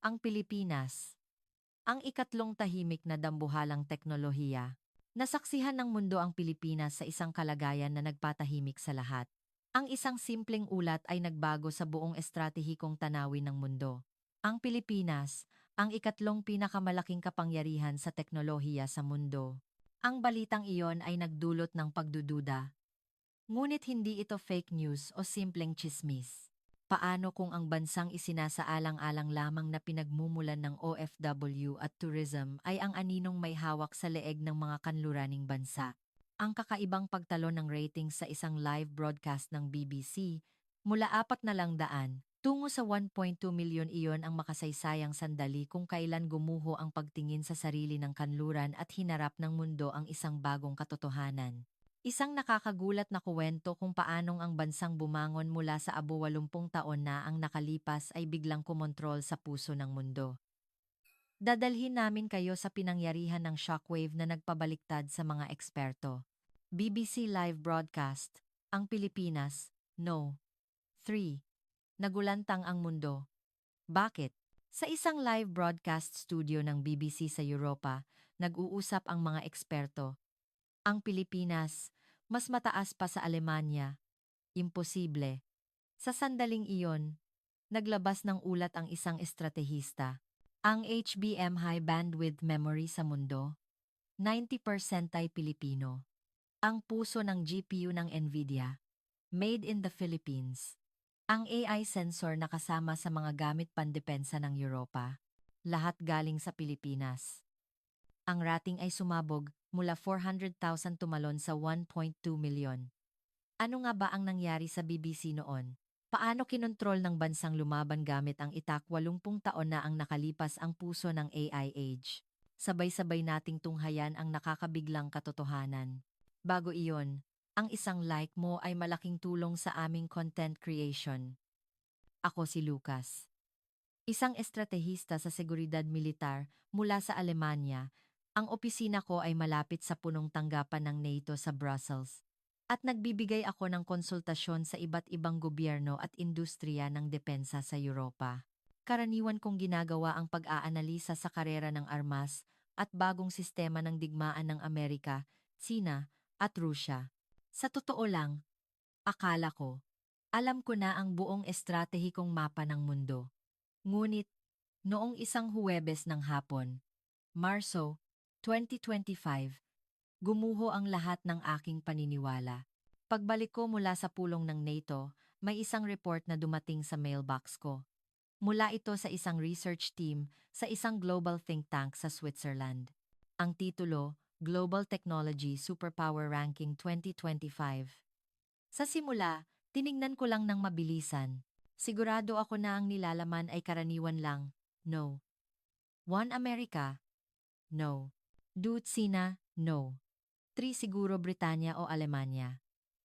Ang Pilipinas, ang ikatlong tahimik na dambuhalang teknolohiya. Nasaksihan ng mundo ang Pilipinas sa isang kalagayan na nagpatahimik sa lahat. Ang isang simpleng ulat ay nagbago sa buong estratehikong tanawin ng mundo. Ang Pilipinas, ang ikatlong pinakamalaking kapangyarihan sa teknolohiya sa mundo. Ang balitang iyon ay nagdulot ng pagdududa. Ngunit hindi ito fake news o simpleng chismis. Paano kung ang bansang isinasaalang-alang lamang na pinagmumulan ng OFW at tourism ay ang aninong may hawak sa leeg ng mga kanluraning bansa? Ang kakaibang pagtalon ng ratings sa isang live broadcast ng BBC mula 400 tungo sa 1.2 milyon, iyon ang makasaysayang sandali kung kailan gumuho ang pagtingin sa sarili ng kanluran at hinarap ng mundo ang isang bagong katotohanan. Isang nakakagulat na kuwento kung paanong ang bansang bumangon mula sa abo 80 taon na ang nakalipas ay biglang kumontrol sa puso ng mundo. Dadalhin namin kayo sa pinangyarihan ng shockwave na nagpabaliktad sa mga eksperto. BBC Live Broadcast, ang Pilipinas, No. 3. Nagulantang ang mundo. Bakit? Sa isang live broadcast studio ng BBC sa Europa, nag-uusap ang mga eksperto. Ang Pilipinas, mas mataas pa sa Alemanya. Imposible. Sa sandaling iyon, naglabas ng ulat ang isang estratehista. Ang HBM High Bandwidth Memory sa mundo, 90% ay Pilipino. Ang puso ng GPU ng NVIDIA, made in the Philippines. Ang AI sensor na kasama sa mga gamit pandepensa ng Europa, lahat galing sa Pilipinas. Ang rating ay sumabog mula 400,000 tumalon sa 1.2 milyon. Ano nga ba ang nangyari sa BBC noon? Paano kinontrol ng bansang lumaban gamit ang itak 80 taon na ang nakalipas ang puso ng AI age? Sabay-sabay nating tunghayan ang nakakabiglang katotohanan. Bago iyon, ang isang like mo ay malaking tulong sa aming content creation. Ako si Lucas. Isang estratehista sa seguridad militar mula sa Alemanya. Ang opisina ko ay malapit sa punong tanggapan ng NATO sa Brussels. At nagbibigay ako ng konsultasyon sa iba't ibang gobyerno at industriya ng depensa sa Europa. Karaniwan kong ginagawa ang pag-aanalisa sa karera ng armas at bagong sistema ng digmaan ng Amerika, Sina, at Rusya. Sa totoo lang, akala ko, alam ko na ang buong estratehikong mapa ng mundo. Ngunit, noong isang Huwebes ng hapon, Marso 2025, gumuho ang lahat ng aking paniniwala. Pagbalik ko mula sa pulong ng NATO, may isang report na dumating sa mailbox ko. Mula ito sa isang research team sa isang global think tank sa Switzerland. Ang titulo, Global Technology Superpower Ranking 2025. Sa simula, tiningnan ko lang ng mabilisan. Sigurado ako na ang nilalaman ay karaniwan lang. No. One America? No. Two Sina? No. Three siguro Britanya o Alemanya.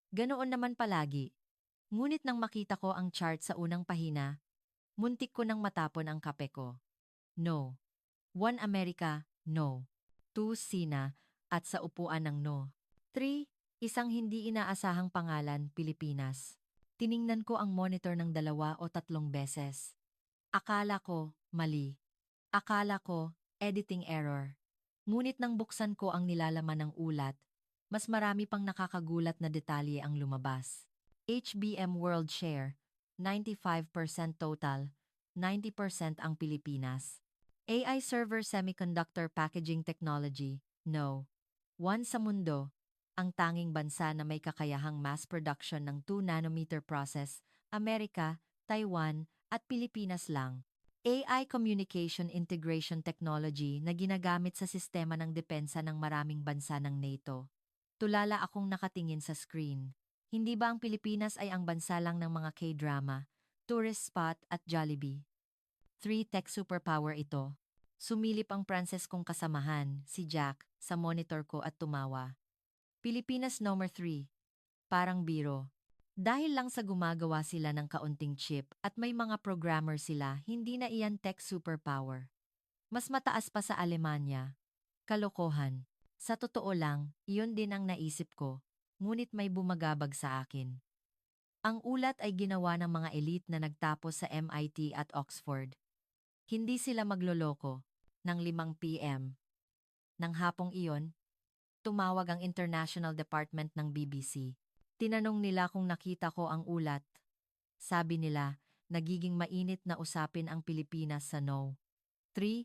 Ganoon naman palagi. Ngunit nang makita ko ang chart sa unang pahina, muntik ko nang matapon ang kape ko. No. One America? No. Two Sina? At sa upuan ng no. Three, isang hindi inaasahang pangalan, Pilipinas. Tiningnan ko ang monitor ng 2 o 3 beses. Akala ko, mali. Akala ko, editing error. Ngunit nang buksan ko ang nilalaman ng ulat, mas marami pang nakakagulat na detalye ang lumabas. HBM World Share, 95% total, 90% ang Pilipinas. AI Server Semiconductor Packaging Technology, no. One sa mundo, ang tanging bansa na may kakayahang mass production ng 2 nanometer process, Amerika, Taiwan, at Pilipinas lang. AI Communication Integration Technology na ginagamit sa sistema ng depensa ng maraming bansa ng NATO. Tulala akong nakatingin sa screen. Hindi ba ang Pilipinas ay ang bansa lang ng mga K-drama, tourist spot at Jollibee? 3 tech superpower ito. Sumilip ang Pranses kong kasamahan, si Jack, sa monitor ko at tumawa. Pilipinas number 3. Parang biro. Dahil lang sa gumagawa sila ng kaunting chip at may mga programmer sila, hindi na iyan tech superpower. Mas mataas pa sa Alemanya. Kalokohan. Sa totoo lang, iyon din ang naisip ko, ngunit may bumagabag sa akin. Ang ulat ay ginawa ng mga elite na nagtapos sa MIT at Oxford. Hindi sila magloloko. Ng 5 p.m. Nang hapong iyon, tumawag ang International Department ng BBC. Tinanong nila kung nakita ko ang ulat. Sabi nila, nagiging mainit na usapin ang Pilipinas sa No. 3.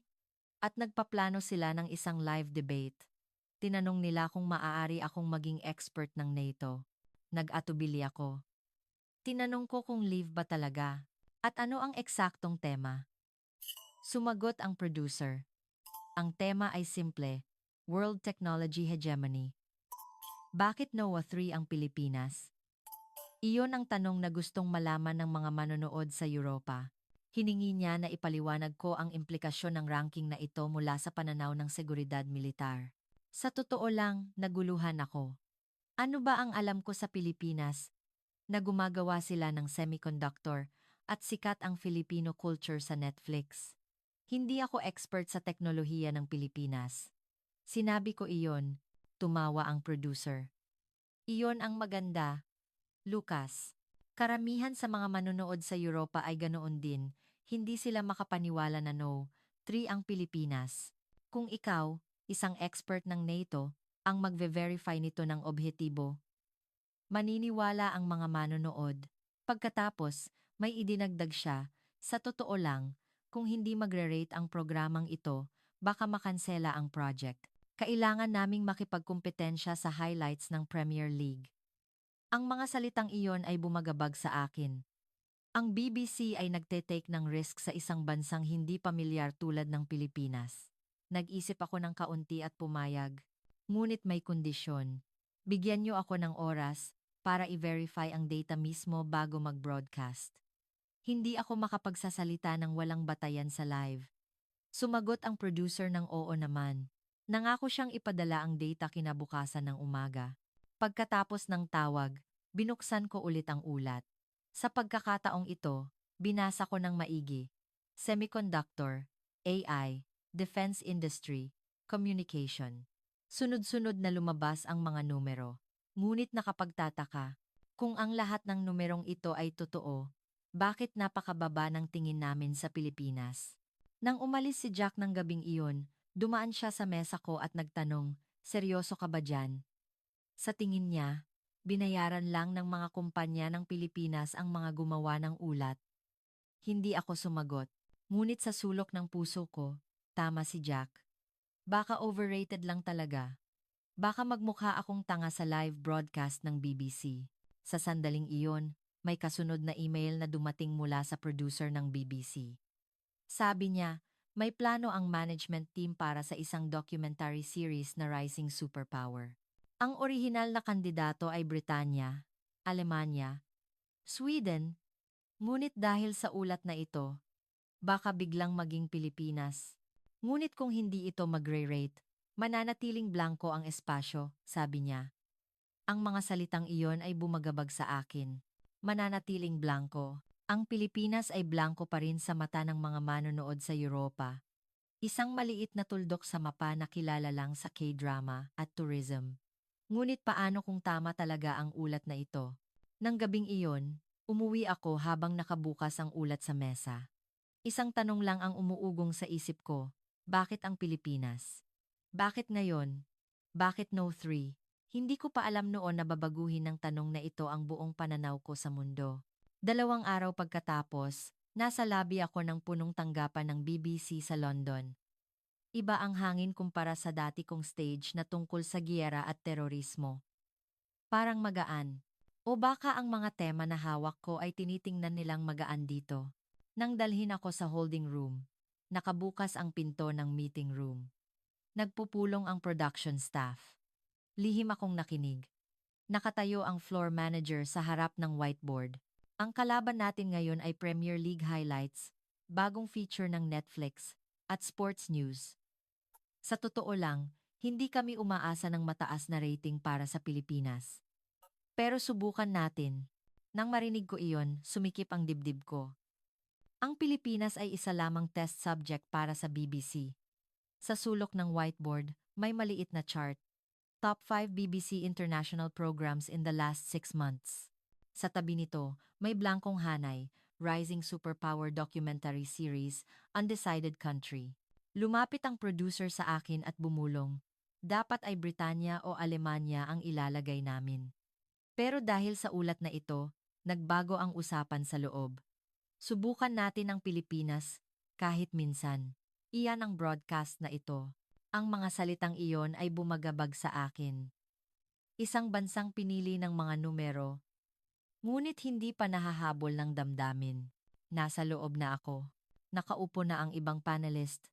At nagpaplano sila ng isang live debate. Tinanong nila kung maaari akong maging expert ng NATO. Nag-atubili ako. Tinanong ko kung live ba talaga. At ano ang eksaktong tema. Sumagot ang producer. Ang tema ay simple, World Technology Hegemony. Bakit NOAA 3 ang Pilipinas? Iyon ang tanong na gustong malaman ng mga manonood sa Europa. Hiningi niya na ipaliwanag ko ang implikasyon ng ranking na ito mula sa pananaw ng seguridad militar. Sa totoo lang, naguluhan ako. Ano ba ang alam ko sa Pilipinas? Na gumagawa sila ng semiconductor at sikat ang Filipino culture sa Netflix. Hindi ako expert sa teknolohiya ng Pilipinas. Sinabi ko iyon, tumawa ang producer. Iyon ang maganda, Lucas. Karamihan sa mga manonood sa Europa ay ganoon din, hindi sila makapaniwala na no, 3 ang Pilipinas. Kung ikaw, isang expert ng NATO, ang magve-verify nito ng objetibo, maniniwala ang mga manonood. Pagkatapos, may idinagdag siya, sa totoo lang, kung hindi magre-rate ang programang ito, baka makansela ang project. Kailangan naming makipagkumpetensya sa highlights ng Premier League. Ang mga salitang iyon ay bumagabag sa akin. Ang BBC ay nagte-take ng risk sa isang bansang hindi pamilyar tulad ng Pilipinas. Nag-isip ako ng kaunti at pumayag. Ngunit may kondisyon. Bigyan niyo ako ng oras para i-verify ang data mismo bago mag-broadcast. Hindi ako makapagsasalita ng walang batayan sa live. Sumagot ang producer ng oo naman. Nangako siyang ipadala ang data kinabukasan ng umaga. Pagkatapos ng tawag, binuksan ko ulit ang ulat. Sa pagkakataong ito, binasa ko ng maigi. Semiconductor, AI, defense industry, communication. Sunod-sunod na lumabas ang mga numero. Ngunit nakapagtataka, kung ang lahat ng numerong ito ay totoo, bakit napakababa ng tingin namin sa Pilipinas? Nang umalis si Jack ng gabing iyon, dumaan siya sa mesa ko at nagtanong, seryoso ka ba dyan? Sa tingin niya, binayaran lang ng mga kumpanya ng Pilipinas ang mga gumawa ng ulat. Hindi ako sumagot. Ngunit sa sulok ng puso ko, tama si Jack. Baka overrated lang talaga. Baka magmukha akong tanga sa live broadcast ng BBC. Sa sandaling iyon, may kasunod na email na dumating mula sa producer ng BBC. Sabi niya, may plano ang management team para sa isang documentary series na Rising Superpower. Ang orihinal na kandidato ay Britanya, Alemanya, Sweden, ngunit dahil sa ulat na ito, baka biglang maging Pilipinas. Ngunit kung hindi ito magre-rate, mananatiling blanko ang espasyo, sabi niya. Ang mga salitang iyon ay bumagabag sa akin. Mananatiling blanko. Ang Pilipinas ay blanko pa rin sa mata ng mga manonood sa Europa. Isang maliit na tuldok sa mapa na kilala lang sa K-drama at tourism. Ngunit paano kung tama talaga ang ulat na ito? Nang gabing iyon, umuwi ako habang nakabukas ang ulat sa mesa. Isang tanong lang ang umuugong sa isip ko, bakit ang Pilipinas? Bakit ngayon? Bakit no 3? Hindi ko pa alam noon na babaguhin ng tanong na ito ang buong pananaw ko sa mundo. 2 araw pagkatapos, nasa lobby ako ng punong tanggapan ng BBC sa London. Iba ang hangin kumpara sa dati kong stage na tungkol sa giyera at terorismo. Parang magaan. O baka ang mga tema na hawak ko ay tinitingnan nilang magaan dito. Nang dalhin ako sa holding room, nakabukas ang pinto ng meeting room. Nagpupulong ang production staff. Lihim akong nakinig. Nakatayo ang floor manager sa harap ng whiteboard. Ang kalaban natin ngayon ay Premier League highlights, bagong feature ng Netflix, at sports news. Sa totoo lang, hindi kami umaasa ng mataas na rating para sa Pilipinas. Pero subukan natin. Nang marinig ko iyon, sumikip ang dibdib ko. Ang Pilipinas ay isa lamang test subject para sa BBC. Sa sulok ng whiteboard, may maliit na chart. Top 5 BBC International Programs in the last 6 months. Sa tabi nito, may blankong hanay, Rising Superpower Documentary Series, Undecided Country. Lumapit ang producer sa akin at bumulong. Dapat ay Britanya o Alemanya ang ilalagay namin. Pero dahil sa ulat na ito, nagbago ang usapan sa loob. Subukan natin ang Pilipinas, kahit minsan. Iyan ang broadcast na ito. Ang mga salitang iyon ay bumagabag sa akin. Isang bansang pinili ng mga numero, ngunit hindi pa nahahabol ng damdamin. Nasa loob na ako. Nakaupo na ang ibang panelist.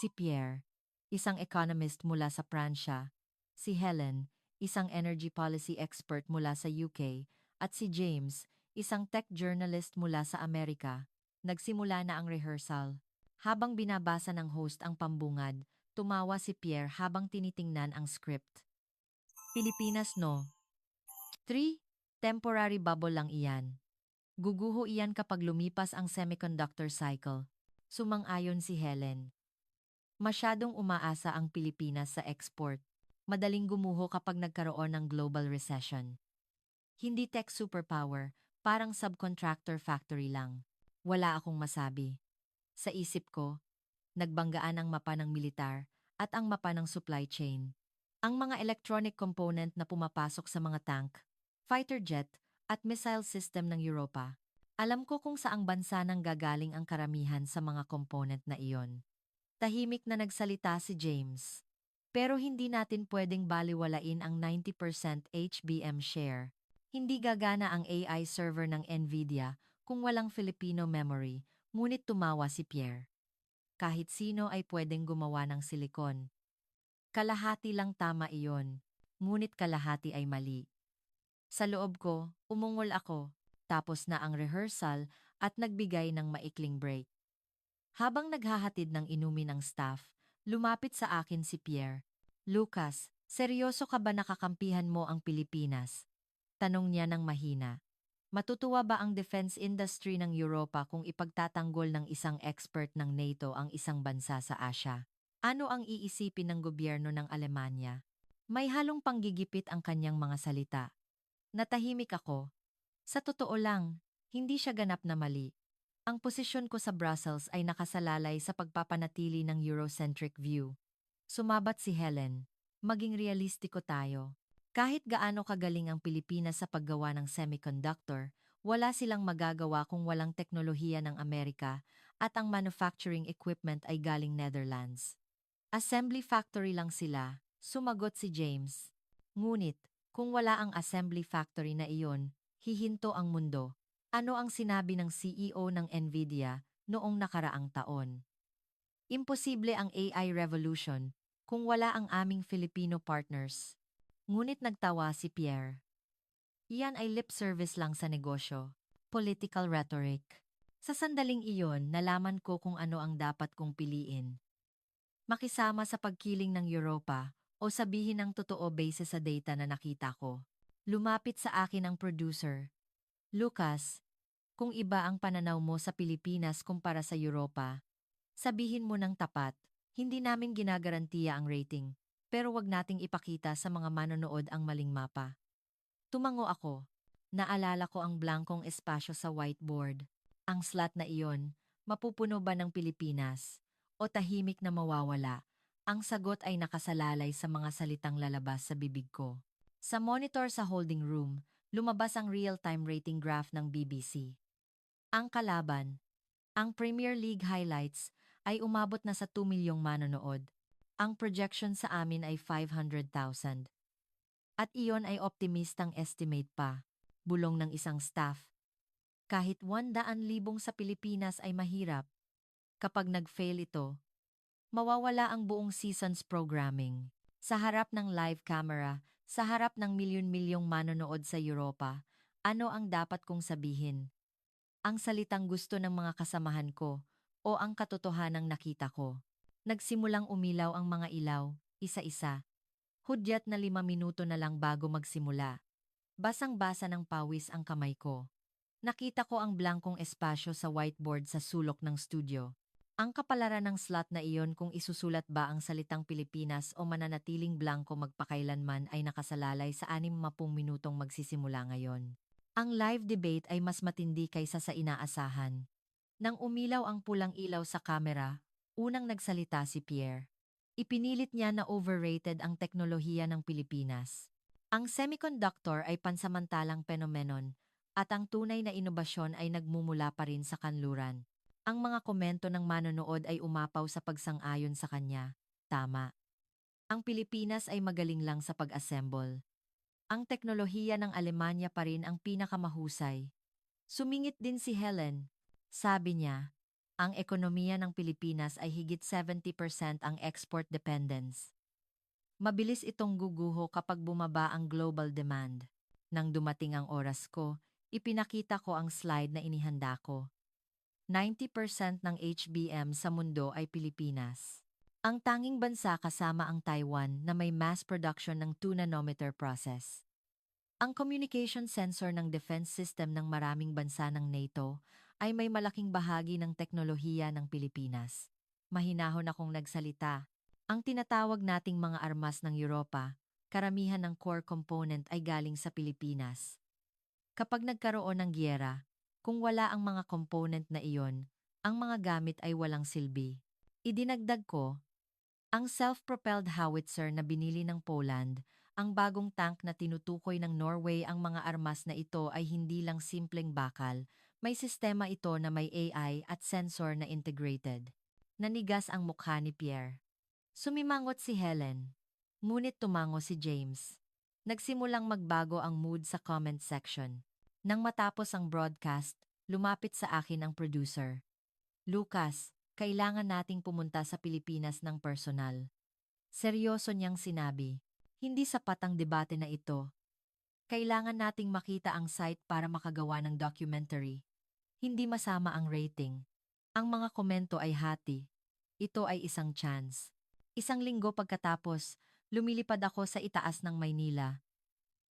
Si Pierre, isang economist mula sa Pransya. Si Helen, isang energy policy expert mula sa UK. At si James, isang tech journalist mula sa Amerika. Nagsimula na ang rehearsal. Habang binabasa ng host ang pambungad, tumawa si Pierre habang tinitingnan ang script. Pilipinas no. 3. Temporary bubble lang iyan. Guguho iyan kapag lumipas ang semiconductor cycle. Sumang-ayon si Helen. Masyadong umaasa ang Pilipinas sa export. Madaling gumuho kapag nagkaroon ng global recession. Hindi tech superpower, parang subcontractor factory lang. Wala akong masabi. Sa isip ko, nagbanggaan ang mapa ng militar at ang mapa ng supply chain. Ang mga electronic component na pumapasok sa mga tank, fighter jet, at missile system ng Europa. Alam ko kung saang bansa nang gagaling ang karamihan sa mga component na iyon. Tahimik na nagsalita si James. Pero hindi natin pwedeng baliwalain ang 90% HBM share. Hindi gagana ang AI server ng Nvidia kung walang Filipino memory, ngunit tumawa si Pierre. Kahit sino ay pwedeng gumawa ng silikon. Kalahati lang tama iyon, ngunit kalahati ay mali. Sa loob ko, umungol ako, tapos na ang rehearsal at nagbigay ng maikling break. Habang naghahatid ng inumin ang staff, lumapit sa akin si Pierre. Lucas, seryoso ka ba nakakampihan mo ang Pilipinas? Tanong niya ng mahina. Matutuwa ba ang defense industry ng Europa kung ipagtatanggol ng isang expert ng NATO ang isang bansa sa Asia? Ano ang iisipin ng gobyerno ng Alemanya? May halong panggigipit ang kanyang mga salita. Natahimik ako. Sa totoo lang, hindi siya ganap na mali. Ang posisyon ko sa Brussels ay nakasalalay sa pagpapanatili ng Eurocentric view. Sumabat si Helen. Maging realistiko tayo. Kahit gaano kagaling ang Pilipinas sa paggawa ng semiconductor, wala silang magagawa kung walang teknolohiya ng Amerika at ang manufacturing equipment ay galing Netherlands. Assembly factory lang sila, sumagot si James. Ngunit, kung wala ang assembly factory na iyon, hihinto ang mundo. Ano ang sinabi ng CEO ng Nvidia noong nakaraang taon? Imposible ang AI revolution kung wala ang aming Filipino partners. Ngunit nagtawa si Pierre. Iyan ay lip service lang sa negosyo. Political rhetoric. Sa sandaling iyon, nalaman ko kung ano ang dapat kong piliin. Makisama sa pagkiling ng Europa o sabihin ang totoo base sa data na nakita ko. Lumapit sa akin ang producer. Lucas, kung iba ang pananaw mo sa Pilipinas kumpara sa Europa, sabihin mo ng tapat, hindi namin ginagarantiya ang rating, pero wag nating ipakita sa mga manonood ang maling mapa. Tumango ako. Naalala ko ang blankong espasyo sa whiteboard. Ang slot na iyon, mapupuno ba ng Pilipinas? O tahimik na mawawala? Ang sagot ay nakasalalay sa mga salitang lalabas sa bibig ko. Sa monitor sa holding room, lumabas ang real-time rating graph ng BBC. Ang kalaban, ang Premier League highlights, ay umabot na sa 2 milyong manonood. Ang projection sa amin ay 500,000. At iyon ay optimistang estimate pa, bulong ng isang staff. Kahit 100,000 sa Pilipinas ay mahirap. Kapag nag-fail ito, mawawala ang buong season's programming. Sa harap ng live camera, sa harap ng milyon-milyong manonood sa Europa, ano ang dapat kong sabihin? Ang salitang gusto ng mga kasamahan ko o ang katotohanang nakita ko. Nagsimulang umilaw ang mga ilaw, isa-isa. Hudyat na 5 minuto na lang bago magsimula. Basang-basa ng pawis ang kamay ko. Nakita ko ang blankong espasyo sa whiteboard sa sulok ng studio. Ang kapalaran ng slot na iyon kung isusulat ba ang salitang Pilipinas o mananatiling blanko magpakailanman ay nakasalalay sa 60 minutong magsisimula ngayon. Ang live debate ay mas matindi kaysa sa inaasahan. Nang umilaw ang pulang ilaw sa kamera, unang nagsalita si Pierre. Ipinilit niya na overrated ang teknolohiya ng Pilipinas. Ang semiconductor ay pansamantalang penomenon at ang tunay na inobasyon ay nagmumula pa rin sa kanluran. Ang mga komento ng manonood ay umapaw sa pagsang-ayon sa kanya. Tama. Ang Pilipinas ay magaling lang sa pag-assemble. Ang teknolohiya ng Alemanya pa rin ang pinakamahusay. Sumingit din si Helen. Sabi niya, ang ekonomiya ng Pilipinas ay higit 70% ang export dependence. Mabilis itong guguho kapag bumaba ang global demand. Nang dumating ang oras ko, ipinakita ko ang slide na inihanda ko. 90% ng HBM sa mundo ay Pilipinas. Ang tanging bansa kasama ang Taiwan na may mass production ng 2 nanometer process. Ang communication sensor ng defense system ng maraming bansa ng NATO ay may malaking bahagi ng teknolohiya ng Pilipinas. Mahinahon akong nagsalita. Ang tinatawag nating mga armas ng Europa, karamihan ng core component ay galing sa Pilipinas. Kapag nagkaroon ng giyera, kung wala ang mga component na iyon, ang mga gamit ay walang silbi. Idinagdag ko, ang self-propelled howitzer na binili ng Poland, ang bagong tank na tinutukoy ng Norway, ang mga armas na ito ay hindi lang simpleng bakal, may sistema ito na may AI at sensor na integrated. Nanigas ang mukha ni Pierre. Sumimangot si Helen. Ngunit tumango si James. Nagsimulang magbago ang mood sa comment section. Nang matapos ang broadcast, lumapit sa akin ang producer. Lucas, kailangan nating pumunta sa Pilipinas ng personal. Seryoso niyang sinabi. Hindi sapat ang debate na ito. Kailangan nating makita ang site para makagawa ng documentary. Hindi masama ang rating. Ang mga komento ay hati. Ito ay isang chance. Isang linggo pagkatapos, lumilipad ako sa itaas ng Maynila.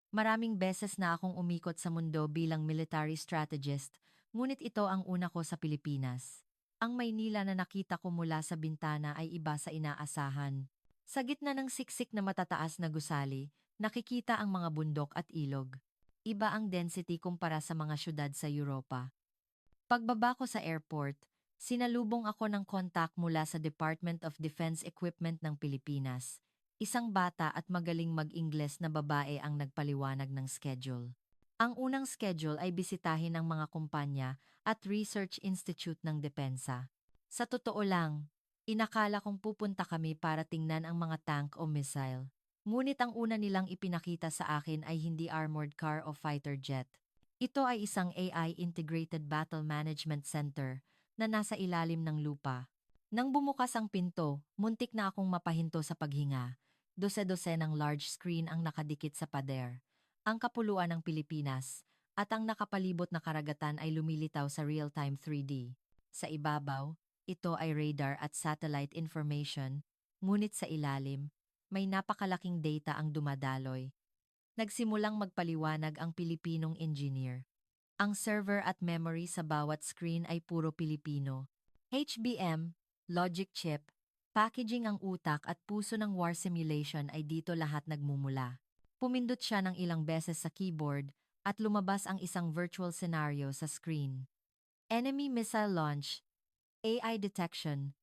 Maraming beses na akong umikot sa mundo bilang military strategist, ngunit ito ang una ko sa Pilipinas. Ang Maynila na nakita ko mula sa bintana ay iba sa inaasahan. Sa gitna ng siksik na matataas na gusali, nakikita ang mga bundok at ilog. Iba ang density kumpara sa mga syudad sa Europa. Pagbaba ko sa airport, sinalubong ako ng kontak mula sa Department of Defense Equipment ng Pilipinas. Isang bata at magaling mag-Ingles na babae ang nagpaliwanag ng schedule. Ang unang schedule ay bisitahin ang mga kumpanya at research institute ng depensa. Sa totoo lang, inakala kong pupunta kami para tingnan ang mga tank o missile. Ngunit ang una nilang ipinakita sa akin ay hindi armored car o fighter jet. Ito ay isang AI-integrated battle management center na nasa ilalim ng lupa. Nang bumukas ang pinto, muntik na akong mapahinto sa paghinga. Dose-dose ng large screen ang nakadikit sa pader. Ang kapuluan ng Pilipinas at ang nakapalibot na karagatan ay lumilitaw sa real-time 3D. Sa ibabaw, ito ay radar at satellite information, ngunit sa ilalim, may napakalaking data ang dumadaloy. Nagsimulang magpaliwanag ang Pilipinong engineer. Ang server at memory sa bawat screen ay puro Pilipino. HBM, logic chip, packaging ang utak at puso ng war simulation ay dito lahat nagmumula. Pumindot siya ng ilang beses sa keyboard at lumabas ang isang virtual scenario sa screen. Enemy missile launch, AI detection,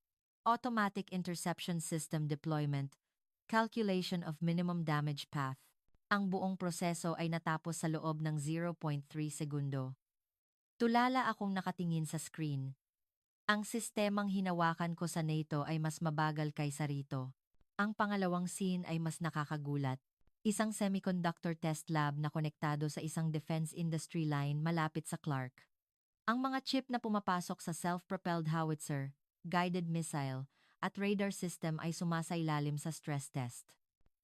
automatic interception system deployment, calculation of minimum damage path. Ang buong proseso ay natapos sa loob ng 0.3 segundo. Tulala akong nakatingin sa screen. Ang sistemang hinawakan ko sa NATO ay mas mabagal kaysa rito. Ang pangalawang scene ay mas nakakagulat. Isang semiconductor test lab na konektado sa isang defense industry line malapit sa Clark. Ang mga chip na pumapasok sa self-propelled howitzer, guided missile, at radar system ay sumasailalim sa stress test.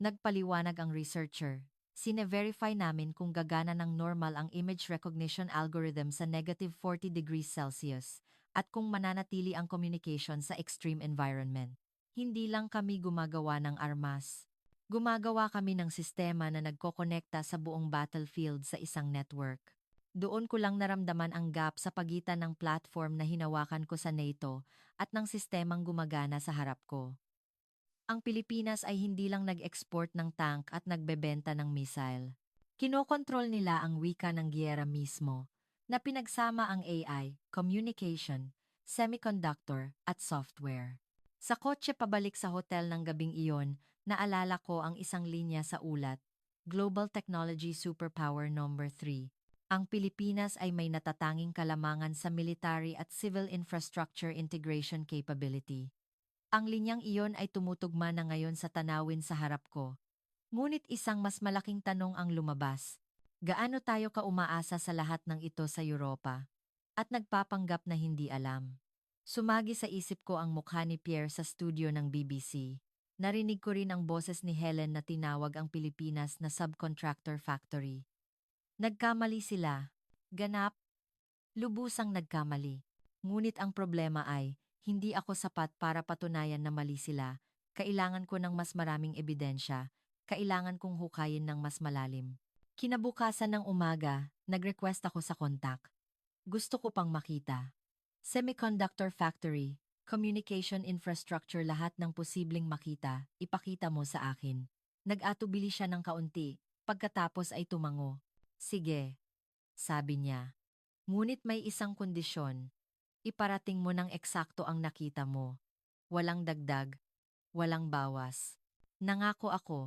Nagpaliwanag ang researcher. Sine-verify namin kung gagana ng normal ang image recognition algorithm sa -40 degrees Celsius at kung mananatili ang communication sa extreme environment. Hindi lang kami gumagawa ng armas. Gumagawa kami ng sistema na nagkokonekta sa buong battlefield sa isang network. Doon ko lang naramdaman ang gap sa pagitan ng platform na hinawakan ko sa NATO at ng sistemang gumagana sa harap ko. Ang Pilipinas ay hindi lang nag-export ng tank at nagbebenta ng missile. Kinokontrol nila ang wika ng giyera mismo, na pinagsama ang AI, communication, semiconductor, at software. Sa kotse pabalik sa hotel ng gabing iyon, naalala ko ang isang linya sa ulat, Global Technology Superpower Number 3. Ang Pilipinas ay may natatanging kalamangan sa military at civil infrastructure integration capability. Ang linyang iyon ay tumutugma na ngayon sa tanawin sa harap ko. Ngunit isang mas malaking tanong ang lumabas. Gaano tayo kaumaasa sa lahat ng ito sa Europa? At nagpapanggap na hindi alam. Sumagi sa isip ko ang mukha ni Pierre sa studio ng BBC. Narinig ko rin ang boses ni Helen na tinawag ang Pilipinas na subcontractor factory. Nagkamali sila. Ganap, lubusang nagkamali. Ngunit ang problema ay, hindi ako sapat para patunayan na mali sila. Kailangan ko ng mas maraming ebidensya. Kailangan kong hukayin ng mas malalim. Kinabukasan ng umaga, nag-request ako sa kontak. Gusto ko pang makita. Semiconductor factory, communication infrastructure, lahat ng posibleng makita, ipakita mo sa akin. Nag-atubili siya ng kaunti, pagkatapos ay tumango. Sige, sabi niya. Ngunit may isang kondisyon. Iparating mo ng eksakto ang nakita mo. Walang dagdag, walang bawas. Nangako ako.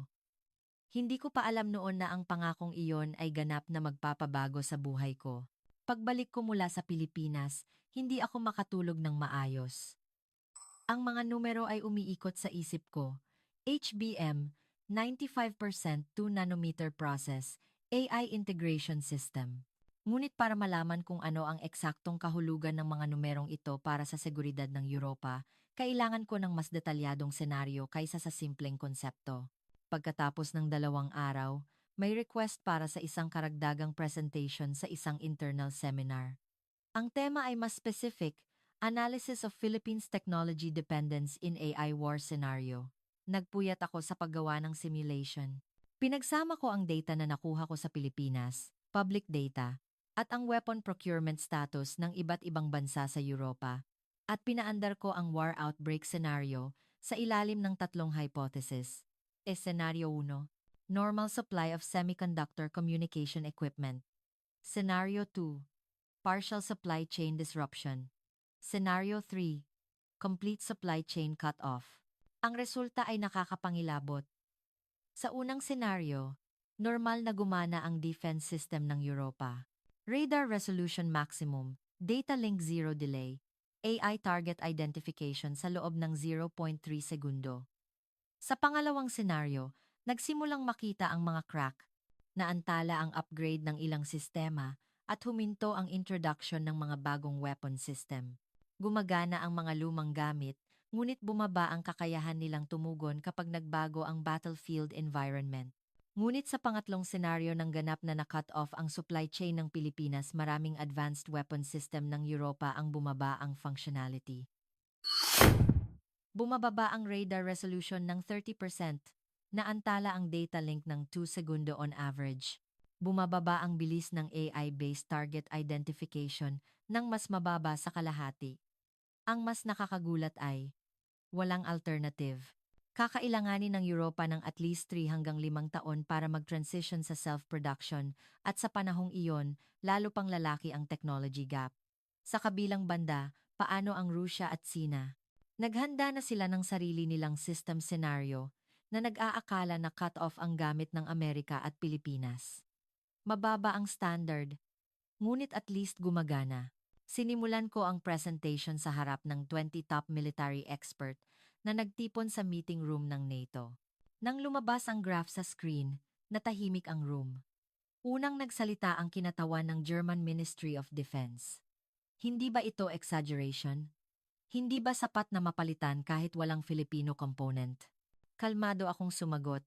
Hindi ko pa alam noon na ang pangakong iyon ay ganap na magpapabago sa buhay ko. Pagbalik ko mula sa Pilipinas, hindi ako makatulog ng maayos. Ang mga numero ay umiikot sa isip ko. HBM, 95% 2 nanometer process, AI integration system. Ngunit para malaman kung ano ang eksaktong kahulugan ng mga numerong ito para sa seguridad ng Europa, kailangan ko ng mas detalyadong senaryo kaysa sa simpleng konsepto. Pagkatapos ng 2 araw, may request para sa isang karagdagang presentation sa isang internal seminar. Ang tema ay mas specific, Analysis of Philippines Technology Dependence in AI War Scenario. Nagpuyat ako sa paggawa ng simulation. Pinagsama ko ang data na nakuha ko sa Pilipinas, public data, at ang weapon procurement status ng iba't ibang bansa sa Europa, at pinaandar ko ang war outbreak scenario sa ilalim ng tatlong hypothesis. Scenario 1. Normal supply of semiconductor communication equipment. Scenario 2. Partial supply chain disruption. Scenario 3. Complete supply chain cut-off. Ang resulta ay nakakapangilabot. Sa unang senaryo, normal na gumana ang defense system ng Europa. Radar resolution maximum, data link zero delay, AI target identification sa loob ng 0.3 segundo. Sa pangalawang senaryo, nagsimulang makita ang mga crack, naantala ang upgrade ng ilang sistema, at huminto ang introduction ng mga bagong weapon system. Gumagana ang mga lumang gamit, ngunit bumaba ang kakayahan nilang tumugon kapag nagbago ang battlefield environment. Ngunit sa pangatlong senaryo ng ganap na na-cut off ang supply chain ng Pilipinas, maraming advanced weapon system ng Europa ang bumaba ang functionality. Bumababa ang radar resolution ng 30%, naantala ang data link ng 2 segundo on average. Bumababa ang bilis ng AI-based target identification ng mas mababa sa kalahati. Ang mas nakakagulat ay, walang alternative. Kakailanganin ng Europa ng at least 3 hanggang 5 taon para mag-transition sa self-production, at sa panahong iyon, lalo pang lalaki ang technology gap. Sa kabilang banda, paano ang Rusya at Sina? Naghanda na sila ng sarili nilang system scenario na nag-aakala na cut-off ang gamit ng Amerika at Pilipinas. Mababa ang standard, ngunit at least gumagana. Sinimulan ko ang presentation sa harap ng 20 top military expert na nagtipon sa meeting room ng NATO. Nang lumabas ang graph sa screen, natahimik ang room. Unang nagsalita ang kinatawan ng German Ministry of Defense. Hindi ba ito exaggeration? Hindi ba sapat na mapalitan kahit walang Filipino component? Kalmado akong sumagot.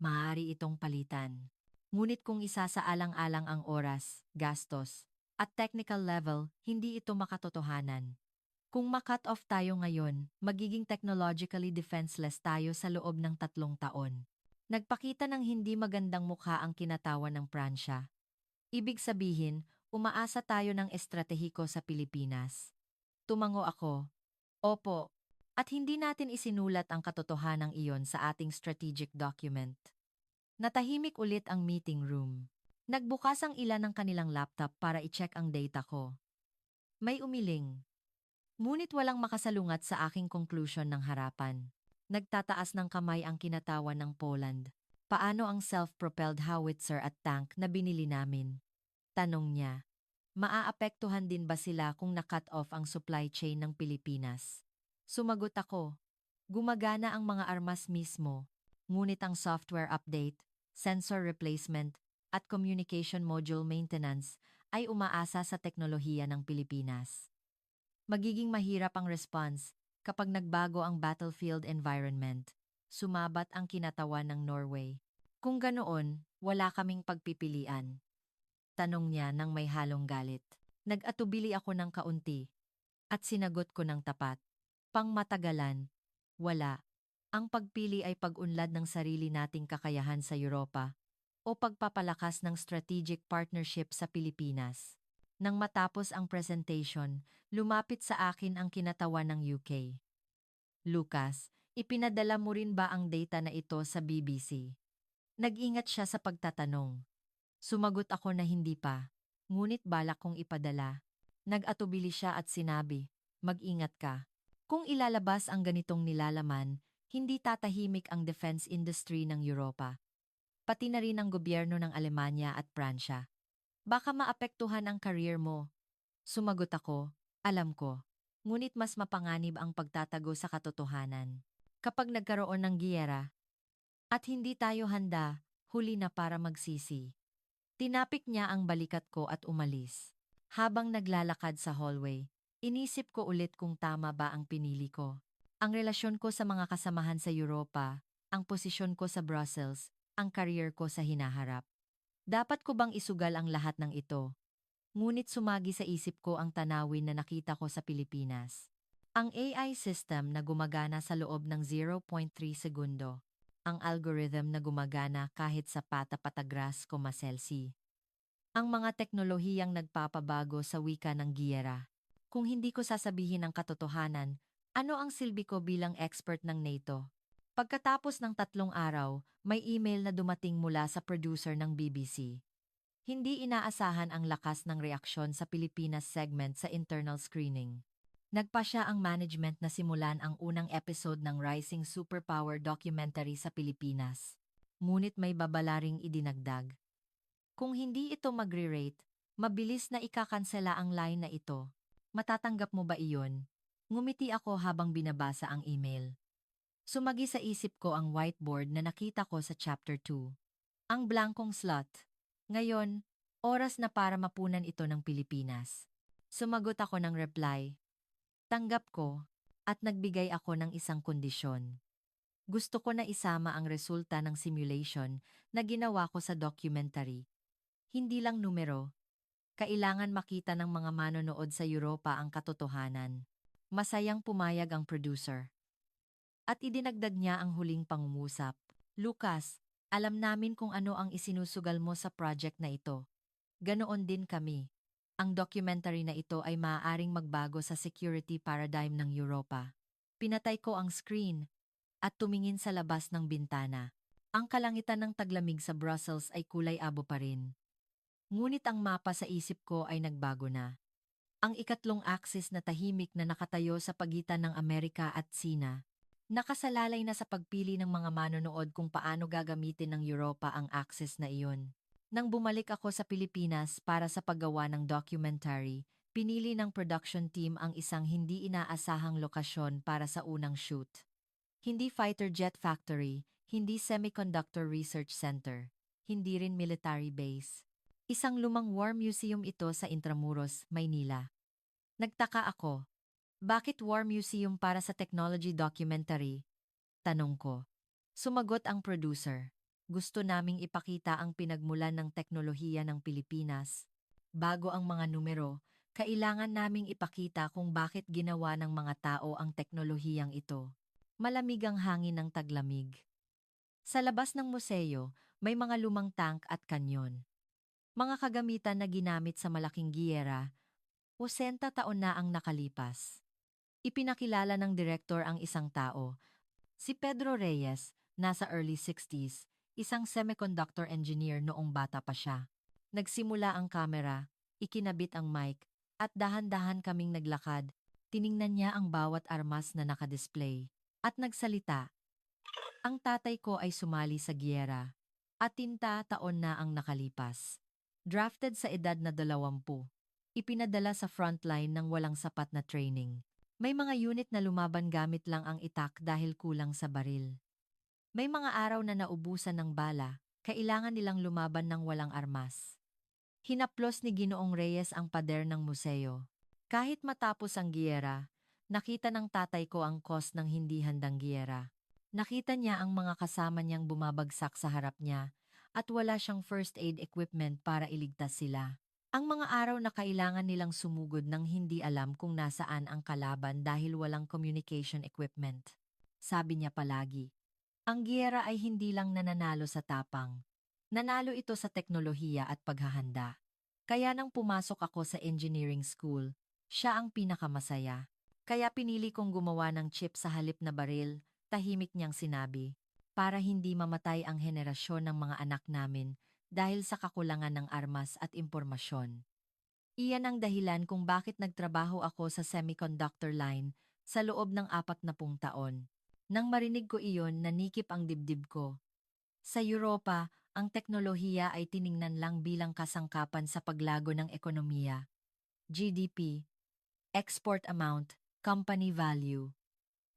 Maaari itong palitan. Ngunit kung isasaalang-alang ang oras, gastos, at technical level, hindi ito makatotohanan. Kung ma-cut off tayo ngayon, magiging technologically defenseless tayo sa loob ng 3 taon. Nagpakita ng hindi magandang mukha ang kinatawan ng Pransya. Ibig sabihin, umaasa tayo ng estratehiko sa Pilipinas. Tumango ako. Opo. At hindi natin isinulat ang katotohanang iyon sa ating strategic document. Natahimik ulit ang meeting room. Nagbukas ang ilan ng kanilang laptop para i-check ang data ko. May umiling. Ngunit walang makasalungat sa aking conclusion ng harapan. Nagtataas ng kamay ang kinatawan ng Poland. Paano ang self-propelled howitzer at tank na binili namin? Tanong niya. Maaapektuhan din ba sila kung na-cut off ang supply chain ng Pilipinas? Sumagot ako. Gumagana ang mga armas mismo, ngunit ang software update, sensor replacement, at communication module maintenance ay umaasa sa teknolohiya ng Pilipinas. Magiging mahirap ang response kapag nagbago ang battlefield environment. Sumabat ang kinatawan ng Norway. Kung ganoon, wala kaming pagpipilian. Tanong niya nang may halong galit. Nag-atubili ako ng kaunti at sinagot ko ng tapat. Pangmatagalan, wala. Ang pagpili ay pag-unlad ng sarili nating kakayahan sa Europa o pagpapalakas ng strategic partnership sa Pilipinas. Nang matapos ang presentation, lumapit sa akin ang kinatawan ng UK. Lucas, ipinadala mo rin ba ang data na ito sa BBC? Nag-ingat siya sa pagtatanong. Sumagot ako na hindi pa, ngunit balak kong ipadala. Nag-atubili siya at sinabi, mag-ingat ka. Kung ilalabas ang ganitong nilalaman, hindi tatahimik ang defense industry ng Europa. Pati na rin ang gobyerno ng Alemanya at Pransya. Baka maapektuhan ang career mo. Sumagot ako, alam ko. Ngunit mas mapanganib ang pagtatago sa katotohanan. Kapag nagkaroon ng giyera at hindi tayo handa, huli na para magsisi. Tinapik niya ang balikat ko at umalis. Habang naglalakad sa hallway, inisip ko ulit kung tama ba ang pinili ko. Ang relasyon ko sa mga kasamahan sa Europa, ang posisyon ko sa Brussels, ang career ko sa hinaharap. Dapat ko bang isugal ang lahat ng ito? Ngunit sumagi sa isip ko ang tanawin na nakita ko sa Pilipinas. Ang AI system na gumagana sa loob ng 0.3 segundo. Ang algorithm na gumagana kahit sa pata-patagras, Celsius. Ang mga teknolohiyang nagpapabago sa wika ng giyera. Kung hindi ko sasabihin ang katotohanan, ano ang silbi ko bilang expert ng NATO? Pagkatapos ng 3 araw, may email na dumating mula sa producer ng BBC. Hindi inaasahan ang lakas ng reaksyon sa Pilipinas segment sa internal screening. Nagpa siya ang management na simulan ang unang episode ng Rising Superpower documentary sa Pilipinas. Ngunit may babalaring idinagdag. Kung hindi ito magre-rate, mabilis na ikakansela ang line na ito. Matatanggap mo ba iyon? Ngumiti ako habang binabasa ang email. Sumagi sa isip ko ang whiteboard na nakita ko sa chapter 2. Ang blankong slot. Ngayon, oras na para mapunan ito ng Pilipinas. Sumagot ako ng reply. Tanggap ko, at nagbigay ako ng isang kondisyon. Gusto ko na isama ang resulta ng simulation na ginawa ko sa documentary. Hindi lang numero. Kailangan makita ng mga manonood sa Europa ang katotohanan. Masayang pumayag ang producer. At idinagdag niya ang huling pangungusap. Lucas, alam namin kung ano ang isinusugal mo sa project na ito. Ganoon din kami. Ang documentary na ito ay maaaring magbago sa security paradigm ng Europa. Pinatay ko ang screen at tumingin sa labas ng bintana. Ang kalangitan ng taglamig sa Brussels ay kulay abo pa rin. Ngunit ang mapa sa isip ko ay nagbago na. Ang ikatlong axis na tahimik na nakatayo sa pagitan ng Amerika at Sina. Nakasalalay na sa pagpili ng mga manonood kung paano gagamitin ng Europa ang axis na iyon. Nang bumalik ako sa Pilipinas para sa paggawa ng documentary, pinili ng production team ang isang hindi inaasahang lokasyon para sa unang shoot. Hindi fighter jet factory, hindi semiconductor research center, hindi rin military base. Isang lumang war museum ito sa Intramuros, Maynila. Nagtaka ako. Bakit war museum para sa technology documentary? Tanong ko. Sumagot ang producer. Gusto naming ipakita ang pinagmulan ng teknolohiya ng Pilipinas. Bago ang mga numero, kailangan naming ipakita kung bakit ginawa ng mga tao ang teknolohiyang ito. Malamig ang hangin ng taglamig. Sa labas ng museo, may mga lumang tank at kanyon. Mga kagamitan na ginamit sa malaking giyera, 80 taon na ang nakalipas. Ipinakilala ng direktor ang isang tao, si Pedro Reyes, nasa early 60s, isang semiconductor engineer noong bata pa siya. Nagsimula ang kamera, ikinabit ang mic, at dahan-dahan kaming naglakad. Tiningnan niya ang bawat armas na nakadisplay. At nagsalita, ang tatay ko ay sumali sa giyera. At taon na ang nakalipas. Drafted sa edad na 20. Ipinadala sa frontline ng walang sapat na training. May mga unit na lumaban gamit lang ang itak dahil kulang sa baril. May mga araw na naubusan ng bala, kailangan nilang lumaban ng walang armas. Hinaplos ni Ginoong Reyes ang pader ng museo. Kahit matapos ang giyera, nakita ng tatay ko ang cost ng hindi handang giyera. Nakita niya ang mga kasama niyang bumabagsak sa harap niya at wala siyang first aid equipment para iligtas sila. Ang mga araw na kailangan nilang sumugod ng hindi alam kung nasaan ang kalaban dahil walang communication equipment. Sabi niya palagi, ang giyera ay hindi lang nananalo sa tapang. Nanalo ito sa teknolohiya at paghahanda. Kaya nang pumasok ako sa engineering school, siya ang pinakamasaya. Kaya pinili kong gumawa ng chip sa halip na baril, tahimik niyang sinabi, para hindi mamatay ang henerasyon ng mga anak namin dahil sa kakulangan ng armas at impormasyon. Iyan ang dahilan kung bakit nagtrabaho ako sa semiconductor line sa loob ng 40 taon. Nang marinig ko iyon, nanikip ang dibdib ko. Sa Europa, ang teknolohiya ay tiningnan lang bilang kasangkapan sa paglago ng ekonomiya, GDP, export amount, company value.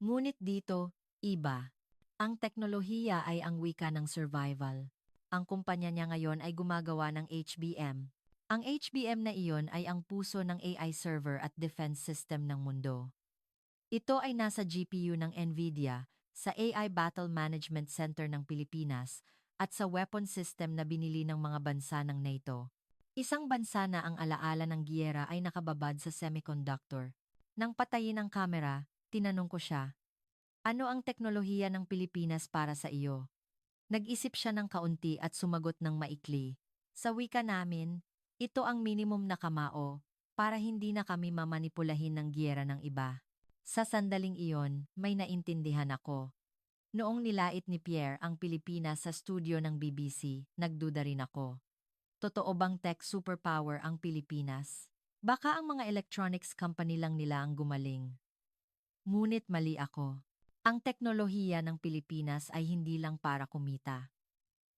Ngunit dito, iba. Ang teknolohiya ay ang wika ng survival. Ang kumpanya niya ngayon ay gumagawa ng HBM. Ang HBM na iyon ay ang puso ng AI server at defense system ng mundo. Ito ay nasa GPU ng NVIDIA, sa AI Battle Management Center ng Pilipinas, at sa weapon system na binili ng mga bansa ng NATO. Isang bansa na ang alaala ng giyera ay nakababad sa semiconductor. Nang patayin ang kamera, tinanong ko siya, ano ang teknolohiya ng Pilipinas para sa iyo? Nag-isip siya ng kaunti at sumagot ng maikli. Sa wika namin, ito ang minimum na kamao para hindi na kami mamanipulahin ng giyera ng iba. Sa sandaling iyon, may naintindihan ako. Noong nilait ni Pierre ang Pilipinas sa studio ng BBC, nagduda rin ako. Totoo bang tech superpower ang Pilipinas? Baka ang mga electronics company lang nila ang gumaling. Ngunit mali ako. Ang teknolohiya ng Pilipinas ay hindi lang para kumita.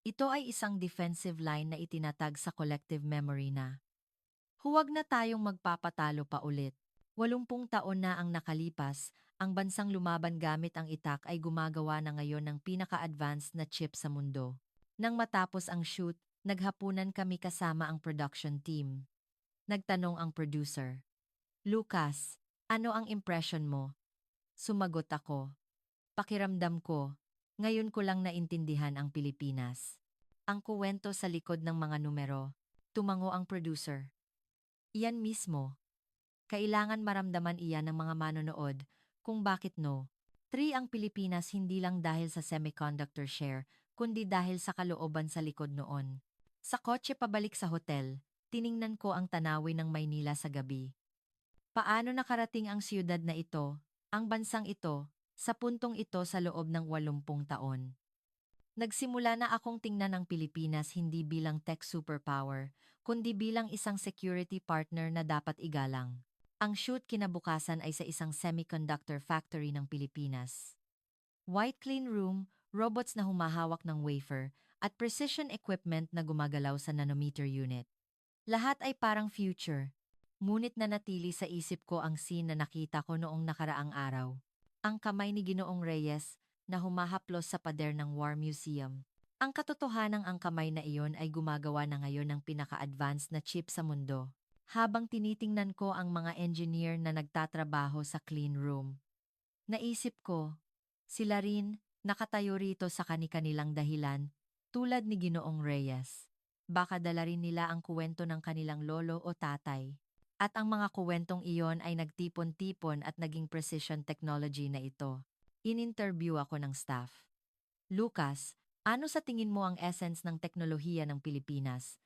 Ito ay isang defensive line na itinatag sa collective memory na, huwag na tayong magpapatalo pa ulit. 80 taon na ang nakalipas, ang bansang lumaban gamit ang itak ay gumagawa na ngayon ng pinaka-advanced na chip sa mundo. Nang matapos ang shoot, naghapunan kami kasama ang production team. Nagtanong ang producer, Lucas, ano ang impression mo? Sumagot ako. Pakiramdam ko, ngayon ko lang naintindihan ang Pilipinas. Ang kuwento sa likod ng mga numero, tumango ang producer. Iyan mismo. Kailangan maramdaman iyan ng mga manonood kung bakit no. 3 ang Pilipinas hindi lang dahil sa semiconductor share, kundi dahil sa kalooban sa likod noon. Sa kotse pabalik sa hotel, tiningnan ko ang tanawin ng Maynila sa gabi. Paano nakarating ang siyudad na ito, ang bansang ito, sa puntong ito sa loob ng 80 taon? Nagsimula na akong tingnan ang Pilipinas hindi bilang tech superpower, kundi bilang isang security partner na dapat igalang. Ang shoot kinabukasan ay sa isang semiconductor factory ng Pilipinas. White clean room, robots na humahawak ng wafer, at precision equipment na gumagalaw sa nanometer unit. Lahat ay parang future. Ngunit nanatili sa isip ko ang scene na nakita ko noong nakaraang araw. Ang kamay ni Ginoong Reyes na humahaplos sa pader ng War Museum. Ang katotohanang ang kamay na iyon ay gumagawa na ngayon ng pinaka-advanced na chip sa mundo. Habang tinitingnan ko ang mga engineer na nagtatrabaho sa clean room, naisip ko, sila rin nakatayo rito sa kani-kanilang dahilan, tulad ni Ginoong Reyes. Baka dala rin nila ang kuwento ng kanilang lolo o tatay. At ang mga kuwentong iyon ay nagtipon-tipon at naging precision technology na ito. In-interview ako ng staff. Lucas, ano sa tingin mo ang essence ng teknolohiya ng Pilipinas?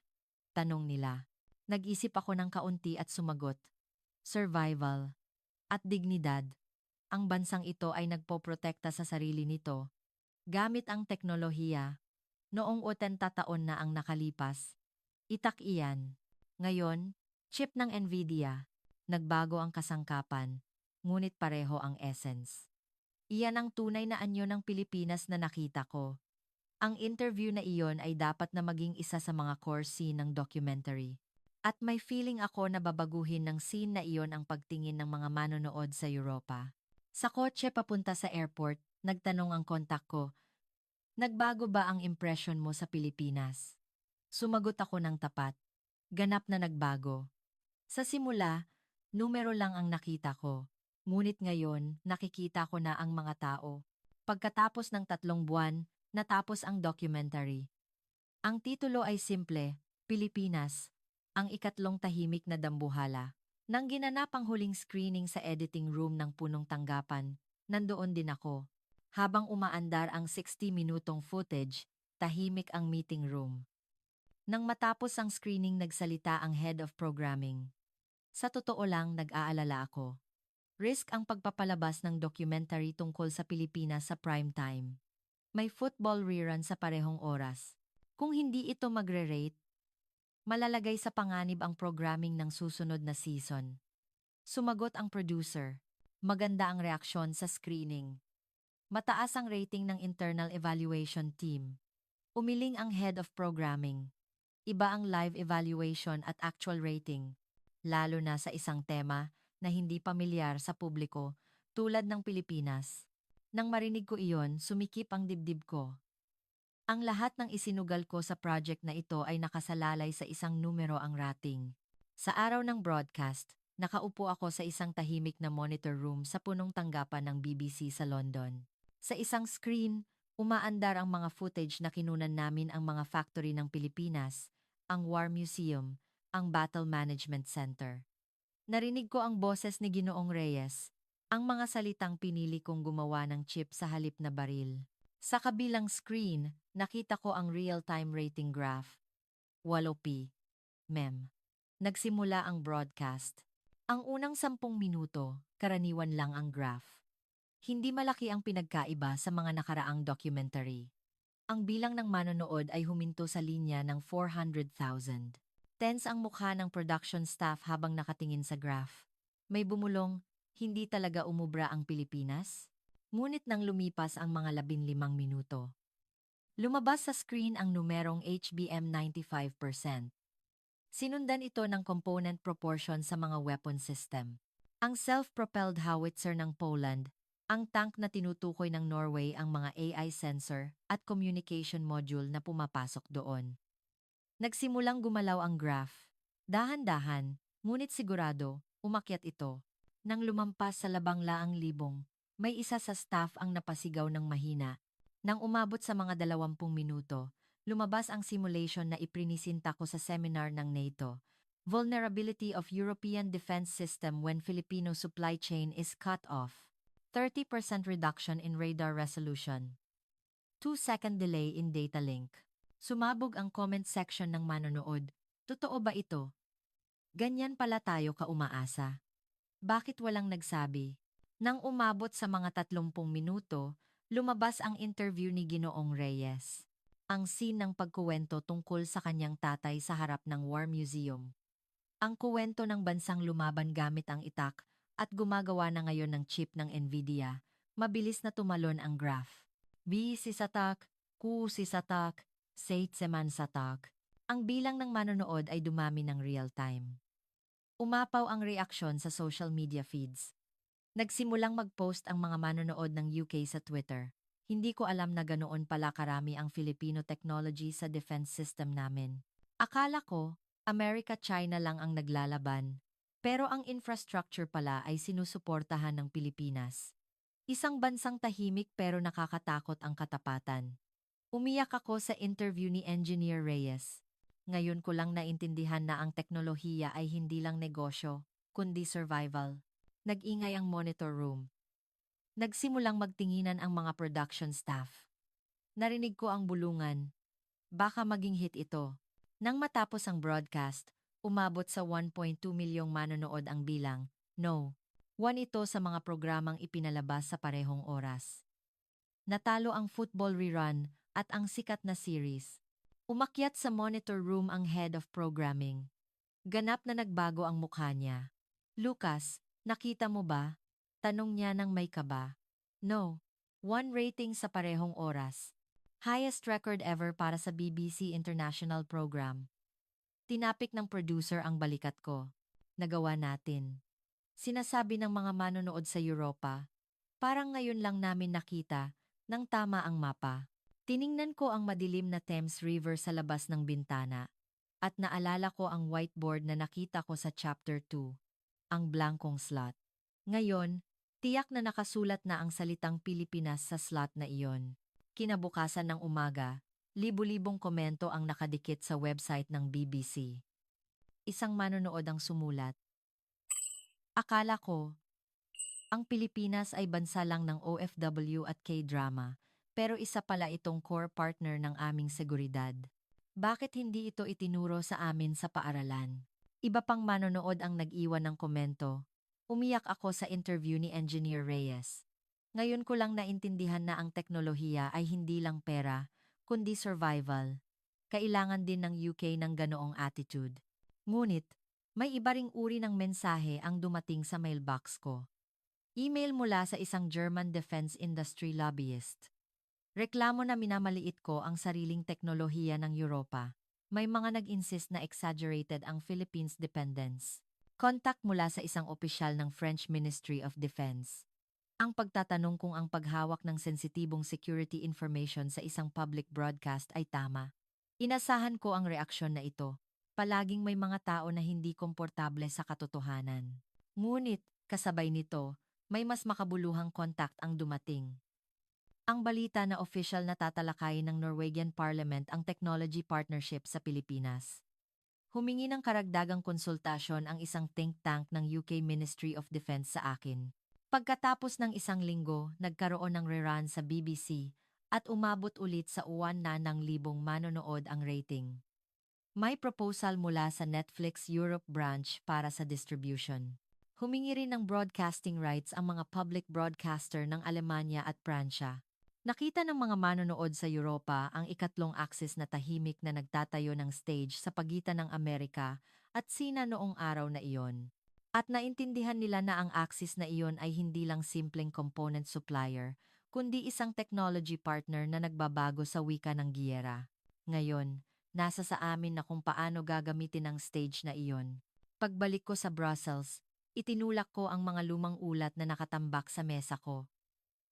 Tanong nila. Nag-isip ako ng kaunti at sumagot. Survival. At dignidad. Ang bansang ito ay nagpoprotekta sa sarili nito. Gamit ang teknolohiya. Noong 80 taon na ang nakalipas, itak iyan. Ngayon, chip ng Nvidia. Nagbago ang kasangkapan, ngunit pareho ang essence. Iyan ang tunay na anyo ng Pilipinas na nakita ko. Ang interview na iyon ay dapat na maging isa sa mga core scene ng documentary. At may feeling ako na babaguhin ng scene na iyon ang pagtingin ng mga manonood sa Europa. Sa kotse papunta sa airport, nagtanong ang kontak ko, "Nagbago ba ang impression mo sa Pilipinas?" Sumagot ako ng tapat, "Ganap na nagbago." Sa simula, numero lang ang nakita ko. Ngunit ngayon, nakikita ko na ang mga tao. Pagkatapos ng 3 buwan, natapos ang documentary. Ang titulo ay simple, Pilipinas, ang ikatlong tahimik na dambuhala. Nang ginanap ang huling screening sa editing room ng punong tanggapan, nandoon din ako. Habang umaandar ang 60-minutong footage, tahimik ang meeting room. Nang matapos ang screening, nagsalita ang head of programming. Sa totoo lang, nag-aalala ako. Risk ang pagpapalabas ng documentary tungkol sa Pilipinas sa prime time. May football rerun sa parehong oras. Kung hindi ito magre-rate, malalagay sa panganib ang programming ng susunod na season. Sumagot ang producer. Maganda ang reaksyon sa screening. Mataas ang rating ng internal evaluation team. Umiling ang head of programming. Iba ang live evaluation at actual rating, lalo na sa isang tema na hindi pamilyar sa publiko tulad ng Pilipinas. Nang marinig ko iyon, sumikip ang dibdib ko. Ang lahat ng isinugal ko sa project na ito ay nakasalalay sa isang numero ang rating. Sa araw ng broadcast, nakaupo ako sa isang tahimik na monitor room sa punong tanggapan ng BBC sa London. Sa isang screen, umaandar ang mga footage na kinunan namin ang mga factory ng Pilipinas, ang War Museum, ang Battle Management Center. Narinig ko ang boses ni Ginoong Reyes, ang mga salitang pinili kong gumawa ng chip sa halip na baril. Sa kabilang screen, nakita ko ang real-time rating graph. 8p. Mem. Nagsimula ang broadcast. Ang unang 10 minuto, karaniwan lang ang graph. Hindi malaki ang pinagkaiba sa mga nakaraang documentary. Ang bilang ng manonood ay huminto sa linya ng 400,000. Tense ang mukha ng production staff habang nakatingin sa graph. May bumulong, hindi talaga umubra ang Pilipinas? Ngunit nang lumipas ang mga 15 minuto, lumabas sa screen ang numerong HBM 95%. Sinundan ito ng component proportion sa mga weapon system. Ang self-propelled howitzer ng Poland, ang tank na tinutukoy ng Norway, ang mga AI sensor at communication module na pumapasok doon. Nagsimulang gumalaw ang graph. Dahan-dahan, ngunit sigurado, umakyat ito. Nang lumampas sa 18,000, may isa sa staff ang napasigaw ng mahina. Nang umabot sa mga 20 minuto, lumabas ang simulation na iprinisinta ko sa seminar ng NATO. Vulnerability of European Defense System when Filipino supply chain is cut off. 30% reduction in radar resolution. 2-second delay in data link. Sumabog ang comment section ng manonood. Totoo ba ito? Ganyan pala tayo kaumaasa. Bakit walang nagsabi? Nang umabot sa mga 30 minuto, lumabas ang interview ni Ginoong Reyes. Ang scene ng pagkuwento tungkol sa kanyang tatay sa harap ng War Museum. Ang kuwento ng bansang lumaban gamit ang itak at gumagawa na ngayon ng chip ng Nvidia. Mabilis na tumalon ang graph. B si Satak, Q si Satak, Seit Seman Satak. Ang bilang ng manonood ay dumami ng real time. Umapaw ang reaksyon sa social media feeds. Nagsimulang mag-post ang mga manonood ng UK sa Twitter. Hindi ko alam na ganoon pala karami ang Filipino technology sa defense system namin. Akala ko, Amerika-China lang ang naglalaban. Pero ang infrastructure pala ay sinusuportahan ng Pilipinas. Isang bansang tahimik pero nakakatakot ang katapatan. Umiyak ako sa interview ni Engineer Reyes. Ngayon ko lang naintindihan na ang teknolohiya ay hindi lang negosyo, kundi survival. Nag-ingay ang monitor room. Nagsimulang magtinginan ang mga production staff. Narinig ko ang bulungan. Baka maging hit ito. Nang matapos ang broadcast, umabot sa 1.2 milyong manonood ang bilang. No. One ito sa mga programang ipinalabas sa parehong oras. Natalo ang football rerun, at ang sikat na series. Umakyat sa monitor room ang head of programming. Ganap na nagbago ang mukha niya. Lucas, nakita mo ba? Tanong niya ng may kaba. No. 1 rating sa parehong oras. Highest record ever para sa BBC International Program. Tinapik ng producer ang balikat ko. Nagawa natin. Sinasabi ng mga manonood sa Europa. Parang ngayon lang namin nakita, nang tama ang mapa. Tiningnan ko ang madilim na Thames River sa labas ng bintana. At naalala ko ang whiteboard na nakita ko sa Chapter 2. Ang blankong slot. Ngayon, tiyak na nakasulat na ang salitang Pilipinas sa slot na iyon. Kinabukasan ng umaga, libu-libong komento ang nakadikit sa website ng BBC. Isang manonood ang sumulat. Akala ko, ang Pilipinas ay bansa lang ng OFW at K-drama, pero isa pala itong core partner ng aming seguridad. Bakit hindi ito itinuro sa amin sa paaralan? Iba pang manonood ang nag-iwan ng komento. Umiyak ako sa interview ni Engineer Reyes. Ngayon ko lang naintindihan na ang teknolohiya ay hindi lang pera, kundi survival. Kailangan din ng UK ng ganoong attitude. Ngunit, may iba ring uri ng mensahe ang dumating sa mailbox ko. Email mula sa isang German defense industry lobbyist. Reklamo na minamaliit ko ang sariling teknolohiya ng Europa. May mga nag-insist na exaggerated ang Philippines' dependence. Contact mula sa isang opisyal ng French Ministry of Defense. Ang pagtatanong kung ang paghawak ng sensitibong security information sa isang public broadcast ay tama. Inasahan ko ang reaksyon na ito. Palaging may mga tao na hindi komportable sa katotohanan. Ngunit, kasabay nito, may mas makabuluhang contact ang dumating. Ang balita na official na tatalakayin ng Norwegian Parliament ang technology partnership sa Pilipinas. Humingi ng karagdagang konsultasyon ang isang think tank ng UK Ministry of Defense sa akin. Pagkatapos ng isang linggo, nagkaroon ng rerun sa BBC at umabot ulit sa 1,000,000 manonood ang rating. May proposal mula sa Netflix Europe branch para sa distribution. Humingi rin ng broadcasting rights ang mga public broadcaster ng Alemanya at Pransya. Nakita ng mga manonood sa Europa ang ikatlong axis na tahimik na nagtatayo ng stage sa pagitan ng Amerika at Sina noong araw na iyon. At naintindihan nila na ang axis na iyon ay hindi lang simpleng component supplier, kundi isang technology partner na nagbabago sa wika ng giyera. Ngayon, nasa sa amin na kung paano gagamitin ang stage na iyon. Pagbalik ko sa Brussels, itinulak ko ang mga lumang ulat na nakatambak sa mesa ko.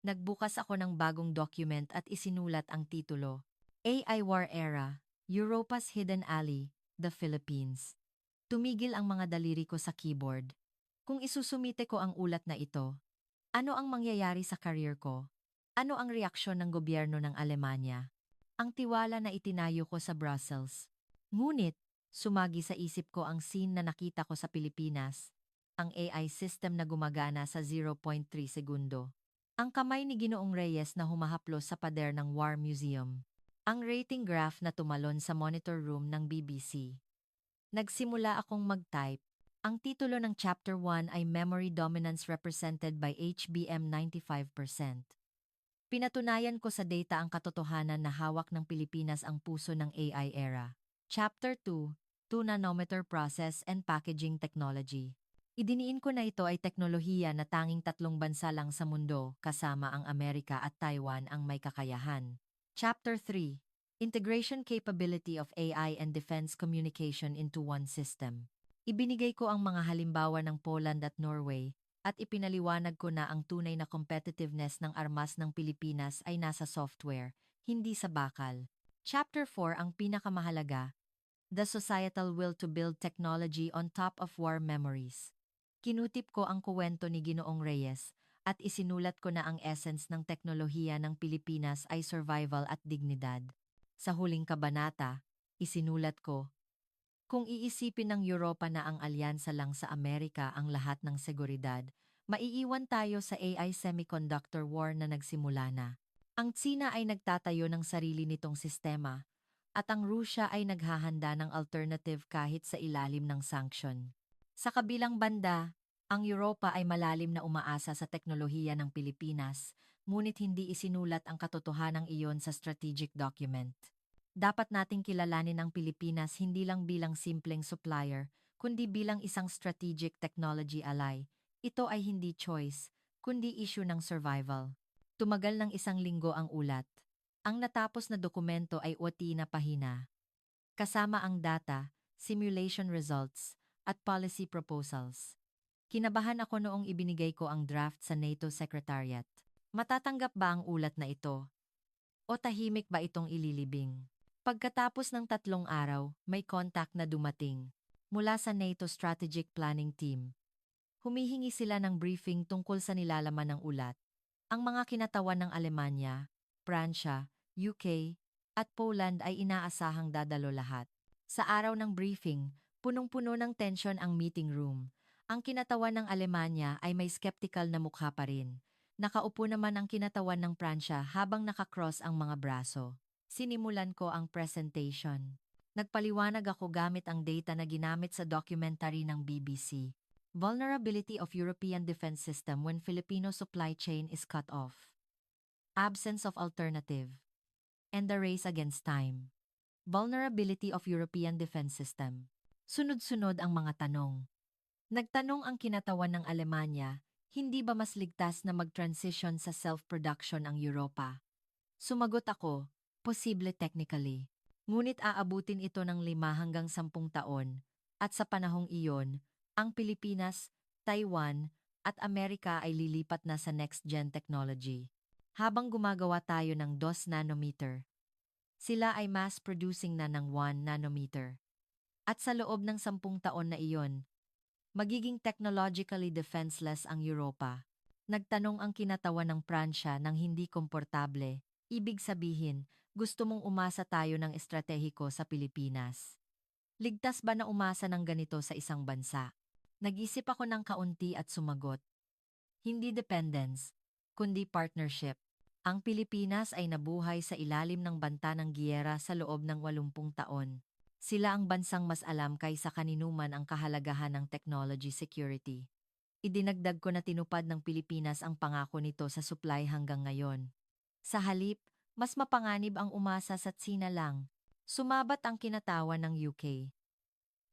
Nagbukas ako ng bagong document at isinulat ang titulo, AI War Era, Europa's Hidden Alley, the Philippines. Tumigil ang mga daliri ko sa keyboard. Kung isusumite ko ang ulat na ito, ano ang mangyayari sa career ko? Ano ang reaksyon ng gobyerno ng Alemanya? Ang tiwala na itinayo ko sa Brussels. Ngunit, sumagi sa isip ko ang scene na nakita ko sa Pilipinas, ang AI system na gumagana sa 0.3 segundo. Ang kamay ni Ginoong Reyes na humahaplos sa pader ng War Museum. Ang rating graph na tumalon sa monitor room ng BBC. Nagsimula akong mag-type. Ang titulo ng Chapter 1 ay Memory Dominance Represented by HBM 95%. Pinatunayan ko sa data ang katotohanan na hawak ng Pilipinas ang puso ng AI era. Chapter 2, 2 nanometer Process and Packaging Technology. Idiniin ko na ito ay teknolohiya na tanging 3 bansa lang sa mundo, kasama ang Amerika at Taiwan ang may kakayahan. Chapter 3, Integration Capability of AI and Defense Communication into One System. Ibinigay ko ang mga halimbawa ng Poland at Norway, at ipinaliwanag ko na ang tunay na competitiveness ng armas ng Pilipinas ay nasa software, hindi sa bakal. Chapter 4 ang pinakamahalaga, The Societal Will to Build Technology on Top of War Memories. Kinutip ko ang kuwento ni Ginoong Reyes at isinulat ko na ang essence ng teknolohiya ng Pilipinas ay survival at dignidad. Sa huling kabanata, isinulat ko, kung iisipin ng Europa na ang alyansa lang sa Amerika ang lahat ng seguridad, maiiwan tayo sa AI semiconductor war na nagsimula na. Ang Tsina ay nagtatayo ng sarili nitong sistema, at ang Rusya ay naghahanda ng alternative kahit sa ilalim ng sanction. Sa kabilang banda, ang Europa ay malalim na umaasa sa teknolohiya ng Pilipinas ngunit hindi isinulat ang katotohanang iyon sa strategic document. Dapat nating kilalanin ang Pilipinas hindi lang bilang simpleng supplier, kundi bilang isang strategic technology ally. Ito ay hindi choice, kundi issue ng survival. Tumagal ng 1 linggo ang ulat. Ang natapos na dokumento ay 80 na pahina. Kasama ang data, simulation results, at policy proposals. Kinabahan ako noong ibinigay ko ang draft sa NATO Secretariat. Matatanggap ba ang ulat na ito? O tahimik ba itong ililibing? Pagkatapos ng 3 araw, may contact na dumating. Mula sa NATO Strategic Planning Team. Humihingi sila ng briefing tungkol sa nilalaman ng ulat. Ang mga kinatawan ng Alemanya, Pransya, UK, at Poland ay inaasahang dadalo lahat. Sa araw ng briefing, punong-puno ng tensyon ang meeting room. Ang kinatawan ng Alemanya ay may skeptical na mukha pa rin. Nakaupo naman ang kinatawan ng Pransya habang nakakross ang mga braso. Sinimulan ko ang presentation. Nagpaliwanag ako gamit ang data na ginamit sa documentary ng BBC. Vulnerability of European defense system when Filipino supply chain is cut off. Absence of alternative. And the race against time. Vulnerability of European defense system. Sunod-sunod ang mga tanong. Nagtanong ang kinatawan ng Alemanya, hindi ba mas ligtas na mag-transition sa self-production ang Europa? Sumagot ako, posible technically. Ngunit aabutin ito ng 5 hanggang 10 taon, at sa panahong iyon, ang Pilipinas, Taiwan, at Amerika ay lilipat na sa next-gen technology. Habang gumagawa tayo ng 2 nanometer, sila ay mass-producing na ng 1 nanometer. At sa loob ng 10 taon na iyon, magiging technologically defenseless ang Europa. Nagtanong ang kinatawan ng Pransya ng hindi komportable. Ibig sabihin, gusto mong umasa tayo ng estratehiko sa Pilipinas. Ligtas ba na umasa ng ganito sa isang bansa? Nag-isip ako ng kaunti at sumagot. Hindi dependence, kundi partnership. Ang Pilipinas ay nabuhay sa ilalim ng banta ng giyera sa loob ng 80 taon. Sila ang bansang mas alam kaysa kaninuman ang kahalagahan ng technology security. Idinagdag ko na tinupad ng Pilipinas ang pangako nito sa supply hanggang ngayon. Sa halip, mas mapanganib ang umasa sa Tsina lang. Sumabat ang kinatawan ng UK.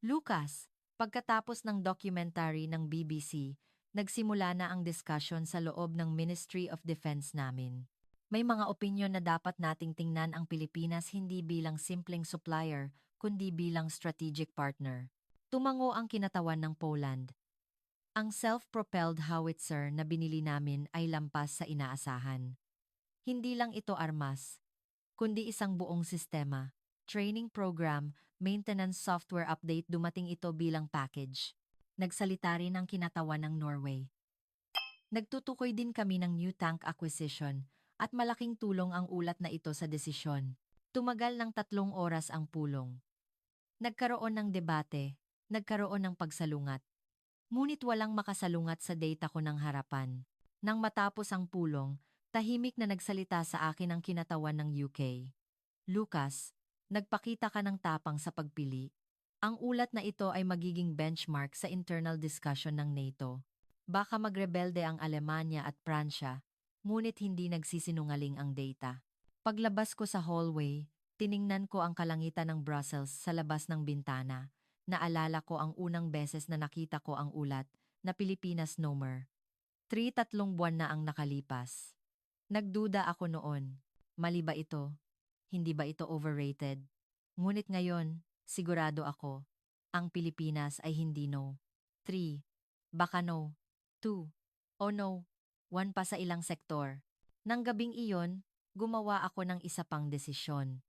Lucas, pagkatapos ng documentary ng BBC, nagsimula na ang discussion sa loob ng Ministry of Defense namin. May mga opinyon na dapat nating tingnan ang Pilipinas hindi bilang simpleng supplier, kundi bilang strategic partner. Tumango ang kinatawan ng Poland. Ang self-propelled howitzer na binili namin ay lampas sa inaasahan. Hindi lang ito armas, kundi isang buong sistema, training program, maintenance software update dumating ito bilang package. Nagsalita rin ang kinatawan ng Norway. Nagtutukoy din kami ng new tank acquisition at malaking tulong ang ulat na ito sa desisyon. Tumagal ng 3 oras ang pulong. Nagkaroon ng debate, nagkaroon ng pagsalungat. Ngunit walang makasalungat sa data ko ng harapan. Nang matapos ang pulong, tahimik na nagsalita sa akin ang kinatawan ng UK. Lucas, nagpakita ka ng tapang sa pagpili. Ang ulat na ito ay magiging benchmark sa internal discussion ng NATO. Baka magrebelde ang Alemanya at Pransya, ngunit hindi nagsisinungaling ang data. Paglabas ko sa hallway, tiningnan ko ang kalangitan ng Brussels sa labas ng bintana. Naalala ko ang unang beses na nakita ko ang ulat na Pilipinas Nomer. 3 buwan na ang nakalipas. Nagduda ako noon. Mali ba ito? Hindi ba ito overrated? Ngunit ngayon, sigurado ako, ang Pilipinas ay hindi no. 3. Baka no. 2. O no. 1 pa sa ilang sektor. Nang gabing iyon, gumawa ako ng isa pang desisyon.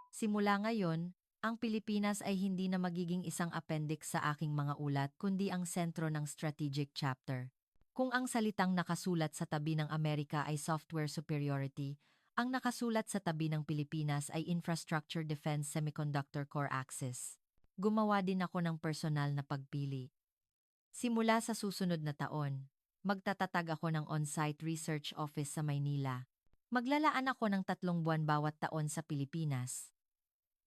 Simula ngayon, ang Pilipinas ay hindi na magiging isang appendix sa aking mga ulat kundi ang sentro ng strategic chapter. Kung ang salitang nakasulat sa tabi ng Amerika ay software superiority, ang nakasulat sa tabi ng Pilipinas ay infrastructure defense semiconductor core axis. Gumawa din ako ng personal na pagpili. Simula sa susunod na taon, magtatatag ako ng on-site research office sa Maynila. Maglalaan ako ng 3 buwan bawat taon sa Pilipinas.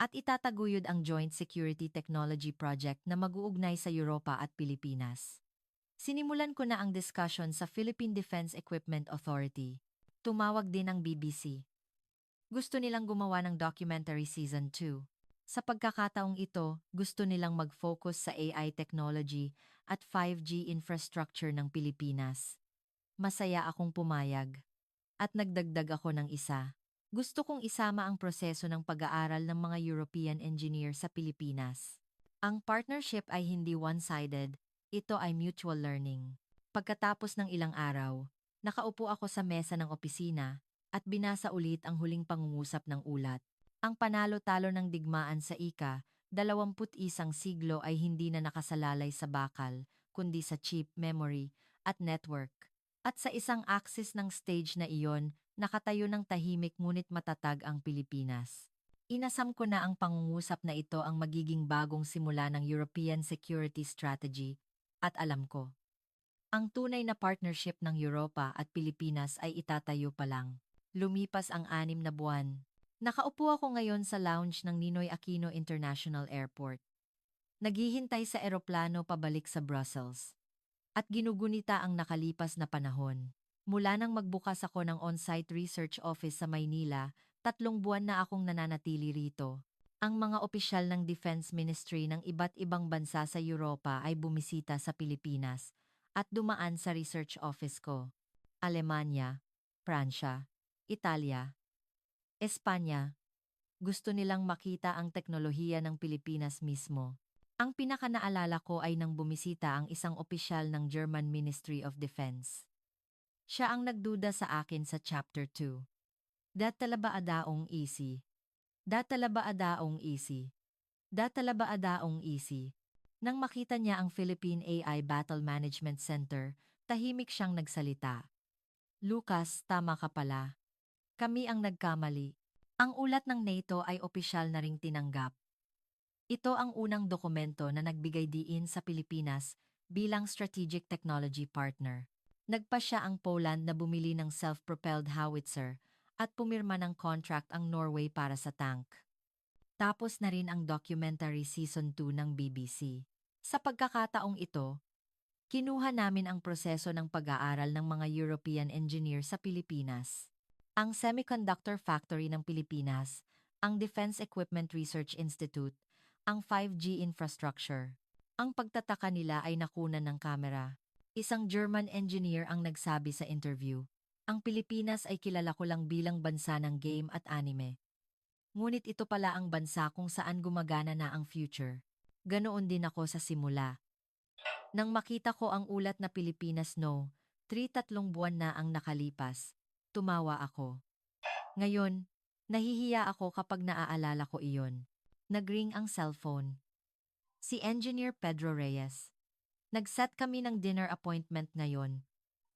At itataguyod ang Joint Security Technology Project na mag-uugnay sa Europa at Pilipinas. Sinimulan ko na ang discussion sa Philippine Defense Equipment Authority. Tumawag din ang BBC. Gusto nilang gumawa ng documentary season 2. Sa pagkakataong ito, gusto nilang mag-focus sa AI technology at 5G infrastructure ng Pilipinas. Masaya akong pumayag. At nagdagdag ako ng isa. Gusto kong isama ang proseso ng pag-aaral ng mga European engineer sa Pilipinas. Ang partnership ay hindi one-sided, ito ay mutual learning. Pagkatapos ng ilang araw, nakaupo ako sa mesa ng opisina at binasa ulit ang huling pangungusap ng ulat. Ang panalo-talo ng digmaan sa ika-21 siglo ay hindi na nakasalalay sa bakal, kundi sa chip, memory, at network. At sa isang axis ng stage na iyon, nakatayo ng tahimik ngunit matatag ang Pilipinas. Inasam ko na ang pangungusap na ito ang magiging bagong simula ng European Security Strategy, at alam ko. Ang tunay na partnership ng Europa at Pilipinas ay itatayo pa lang. Lumipas ang 6 na buwan. Nakaupo ako ngayon sa lounge ng Ninoy Aquino International Airport. Naghihintay sa eroplano pabalik sa Brussels. At ginugunita ang nakalipas na panahon. Mula nang magbukas ako ng on-site research office sa Maynila, 3 buwan na akong nananatili rito. Ang mga opisyal ng Defense Ministry ng iba't ibang bansa sa Europa ay bumisita sa Pilipinas at dumaan sa research office ko. Alemanya, Pransya, Italia, Espanya. Gusto nilang makita ang teknolohiya ng Pilipinas mismo. Ang pinakanaalala ko ay nang bumisita ang isang opisyal ng German Ministry of Defense. Siya ang nagduda sa akin sa Chapter 2. Datalabaadaong easy. Datalabaadaong easy. Datalabaadaong easy. Nang makita niya ang Philippine AI Battle Management Center, tahimik siyang nagsalita. Lucas, tama ka pala. Kami ang nagkamali. Ang ulat ng NATO ay opisyal na ring tinanggap. Ito ang unang dokumento na nagbigay diin sa Pilipinas bilang strategic technology partner. Nagpa siya ang Poland na bumili ng self-propelled howitzer at pumirma ng contract ang Norway para sa tank. Tapos na rin ang documentary season 2 ng BBC. Sa pagkakataong ito, kinuha namin ang proseso ng pag-aaral ng mga European engineer sa Pilipinas. Ang Semiconductor Factory ng Pilipinas, ang Defense Equipment Research Institute, ang 5G infrastructure. Ang pagtataka nila ay nakunan ng kamera. Isang German engineer ang nagsabi sa interview, ang Pilipinas ay kilala ko lang bilang bansa ng game at anime. Ngunit ito pala ang bansa kung saan gumagana na ang future. Ganoon din ako sa simula. Nang makita ko ang ulat na Pilipinas No, 3 buwan na ang nakalipas, tumawa ako. Ngayon, nahihiya ako kapag naaalala ko iyon. Nagring ang cellphone. Si Engineer Pedro Reyes. Nag-set kami ng dinner appointment ngayon.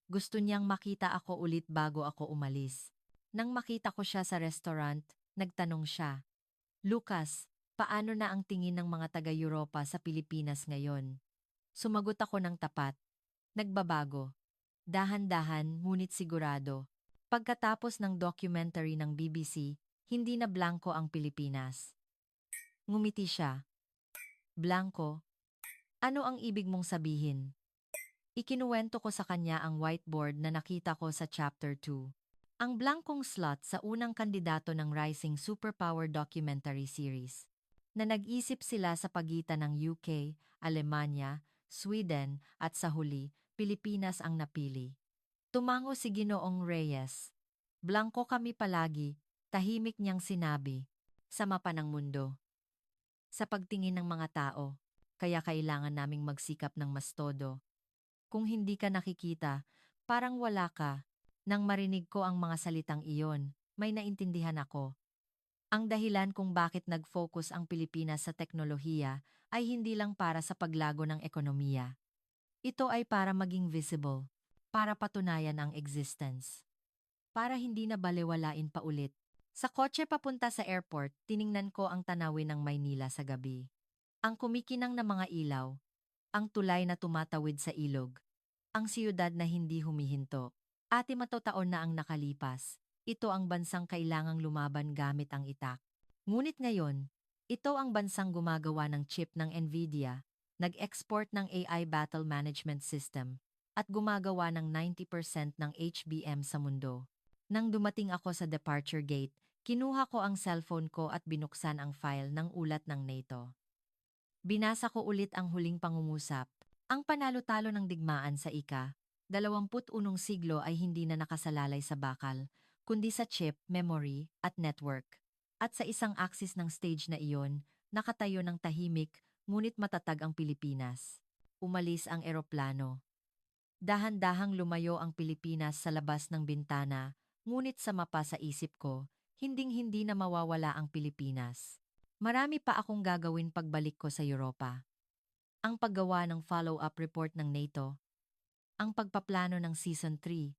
Gusto niyang makita ako ulit bago ako umalis. Nang makita ko siya sa restaurant, nagtanong siya, Lucas, paano na ang tingin ng mga taga-Europa sa Pilipinas ngayon? Sumagot ako ng tapat. Nagbabago. Dahan-dahan ngunit sigurado. Pagkatapos ng documentary ng BBC, hindi na blanko ang Pilipinas. Ngumiti siya. Blanko? Ano ang ibig mong sabihin? Ikinuwento ko sa kanya ang whiteboard na nakita ko sa Chapter 2. Ang blankong slot sa unang kandidato ng Rising Superpower Documentary Series. Na nag-isip sila sa pagitan ng UK, Alemanya, Sweden at sa huli, Pilipinas ang napili. Tumango si Ginoong Reyes. Blanko kami palagi, tahimik niyang sinabi. Sa mapa ng mundo. Sa pagtingin ng mga tao, kaya kailangan naming magsikap ng mas todo. Kung hindi ka nakikita, parang wala ka. Nang marinig ko ang mga salitang iyon, may naintindihan ako. Ang dahilan kung bakit nag-focus ang Pilipinas sa teknolohiya ay hindi lang para sa paglago ng ekonomiya. Ito ay para maging visible, para patunayan ang existence. Para hindi na balewalain pa ulit. Sa kotse papunta sa airport, tiningnan ko ang tanawin ng Maynila sa gabi. Ang kumikinang na mga ilaw, ang tulay na tumatawid sa ilog, ang siyudad na hindi humihinto. Ati matutaon na ang nakalipas, ito ang bansang kailangang lumaban gamit ang itak. Ngunit ngayon, ito ang bansang gumagawa ng chip ng Nvidia, nag-export ng AI Battle Management System, at gumagawa ng 90% ng HBM sa mundo. Nang dumating ako sa departure gate, kinuha ko ang cellphone ko at binuksan ang file ng ulat ng NATO. Binasa ko ulit ang huling pangungusap. Ang panalo-talo ng digmaan sa ika-21 siglo ay hindi na nakasalalay sa bakal, kundi sa chip, memory, at network. At sa isang axis ng stage na iyon, nakatayo ng tahimik, ngunit matatag ang Pilipinas. Umalis ang eroplano. Dahan-dahang lumayo ang Pilipinas sa labas ng bintana, ngunit sa mapa sa isip ko, hinding-hindi na mawawala ang Pilipinas. Marami pa akong gagawin pagbalik ko sa Europa. Ang paggawa ng follow-up report ng NATO, ang pagpaplano ng Season 3,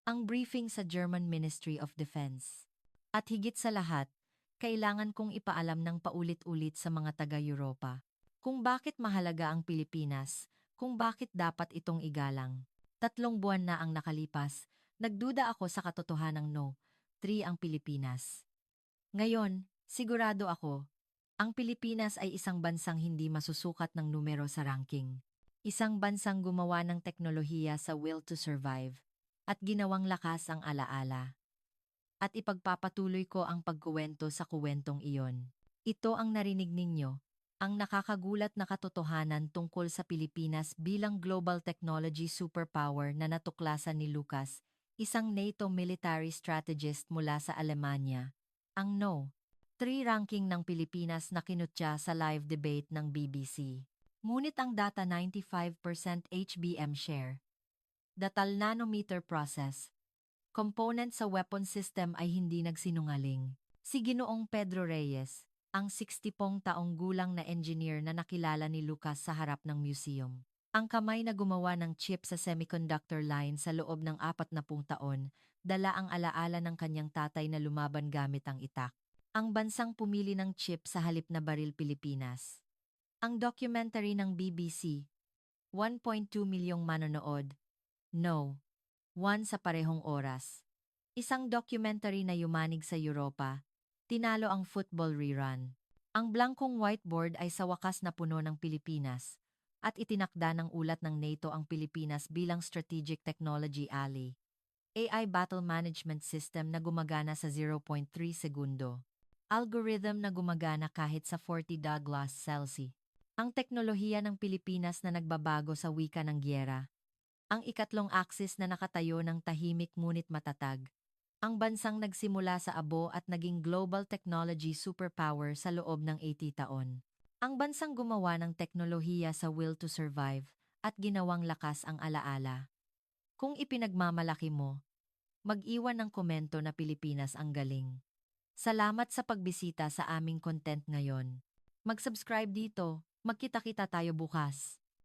ang briefing sa German Ministry of Defense. At higit sa lahat, kailangan kong ipaalam ng paulit-ulit sa mga taga-Europa kung bakit mahalaga ang Pilipinas, kung bakit dapat itong igalang. 3 buwan na ang nakalipas, nagduda ako sa katotohanang no, 3 ang Pilipinas. Ngayon, sigurado ako, ang Pilipinas ay isang bansang hindi masusukat ng numero sa ranking. Isang bansang gumawa ng teknolohiya sa will to survive at ginawang lakas ang alaala. At ipagpapatuloy ko ang pagkuwento sa kuwentong iyon. Ito ang narinig ninyo, ang nakakagulat na katotohanan tungkol sa Pilipinas bilang global technology superpower na natuklasan ni Lucas, isang NATO military strategist mula sa Alemanya. Ang No. 3 ranking ng Pilipinas na kinutya sa live debate ng BBC. Ngunit ang data 95% HBM share. Datal nanometer process. Component sa weapon system ay hindi nagsinungaling. Si Ginoong Pedro Reyes, ang 60 taong gulang na engineer na nakilala ni Lucas sa harap ng museum. Ang kamay na gumawa ng chip sa semiconductor line sa loob ng 40 taon, dala ang alaala ng kanyang tatay na lumaban gamit ang itak. Ang bansang pumili ng chip sa halip na baril Pilipinas. Ang documentary ng BBC, 1.2 milyong manonood. No. 1 sa parehong oras. Isang documentary na yumanig sa Europa, tinalo ang football rerun. Ang blankong whiteboard ay sa wakas na puno ng Pilipinas, at itinakda ng ulat ng NATO ang Pilipinas bilang Strategic Technology Ally. AI Battle Management System na gumagana sa 0.3 segundo. Algorithm na gumagana kahit sa 40 Douglas Celsius. Ang teknolohiya ng Pilipinas na nagbabago sa wika ng gyera. Ang ikatlong axis na nakatayo ng tahimik ngunit matatag. Ang bansang nagsimula sa abo at naging global technology superpower sa loob ng 80 taon. Ang bansang gumawa ng teknolohiya sa will to survive at ginawang lakas ang alaala. Kung ipinagmamalaki mo, mag-iwan ng komento na Pilipinas ang galing. Salamat sa pagbisita sa aming content ngayon. Mag-subscribe dito, magkita-kita tayo bukas.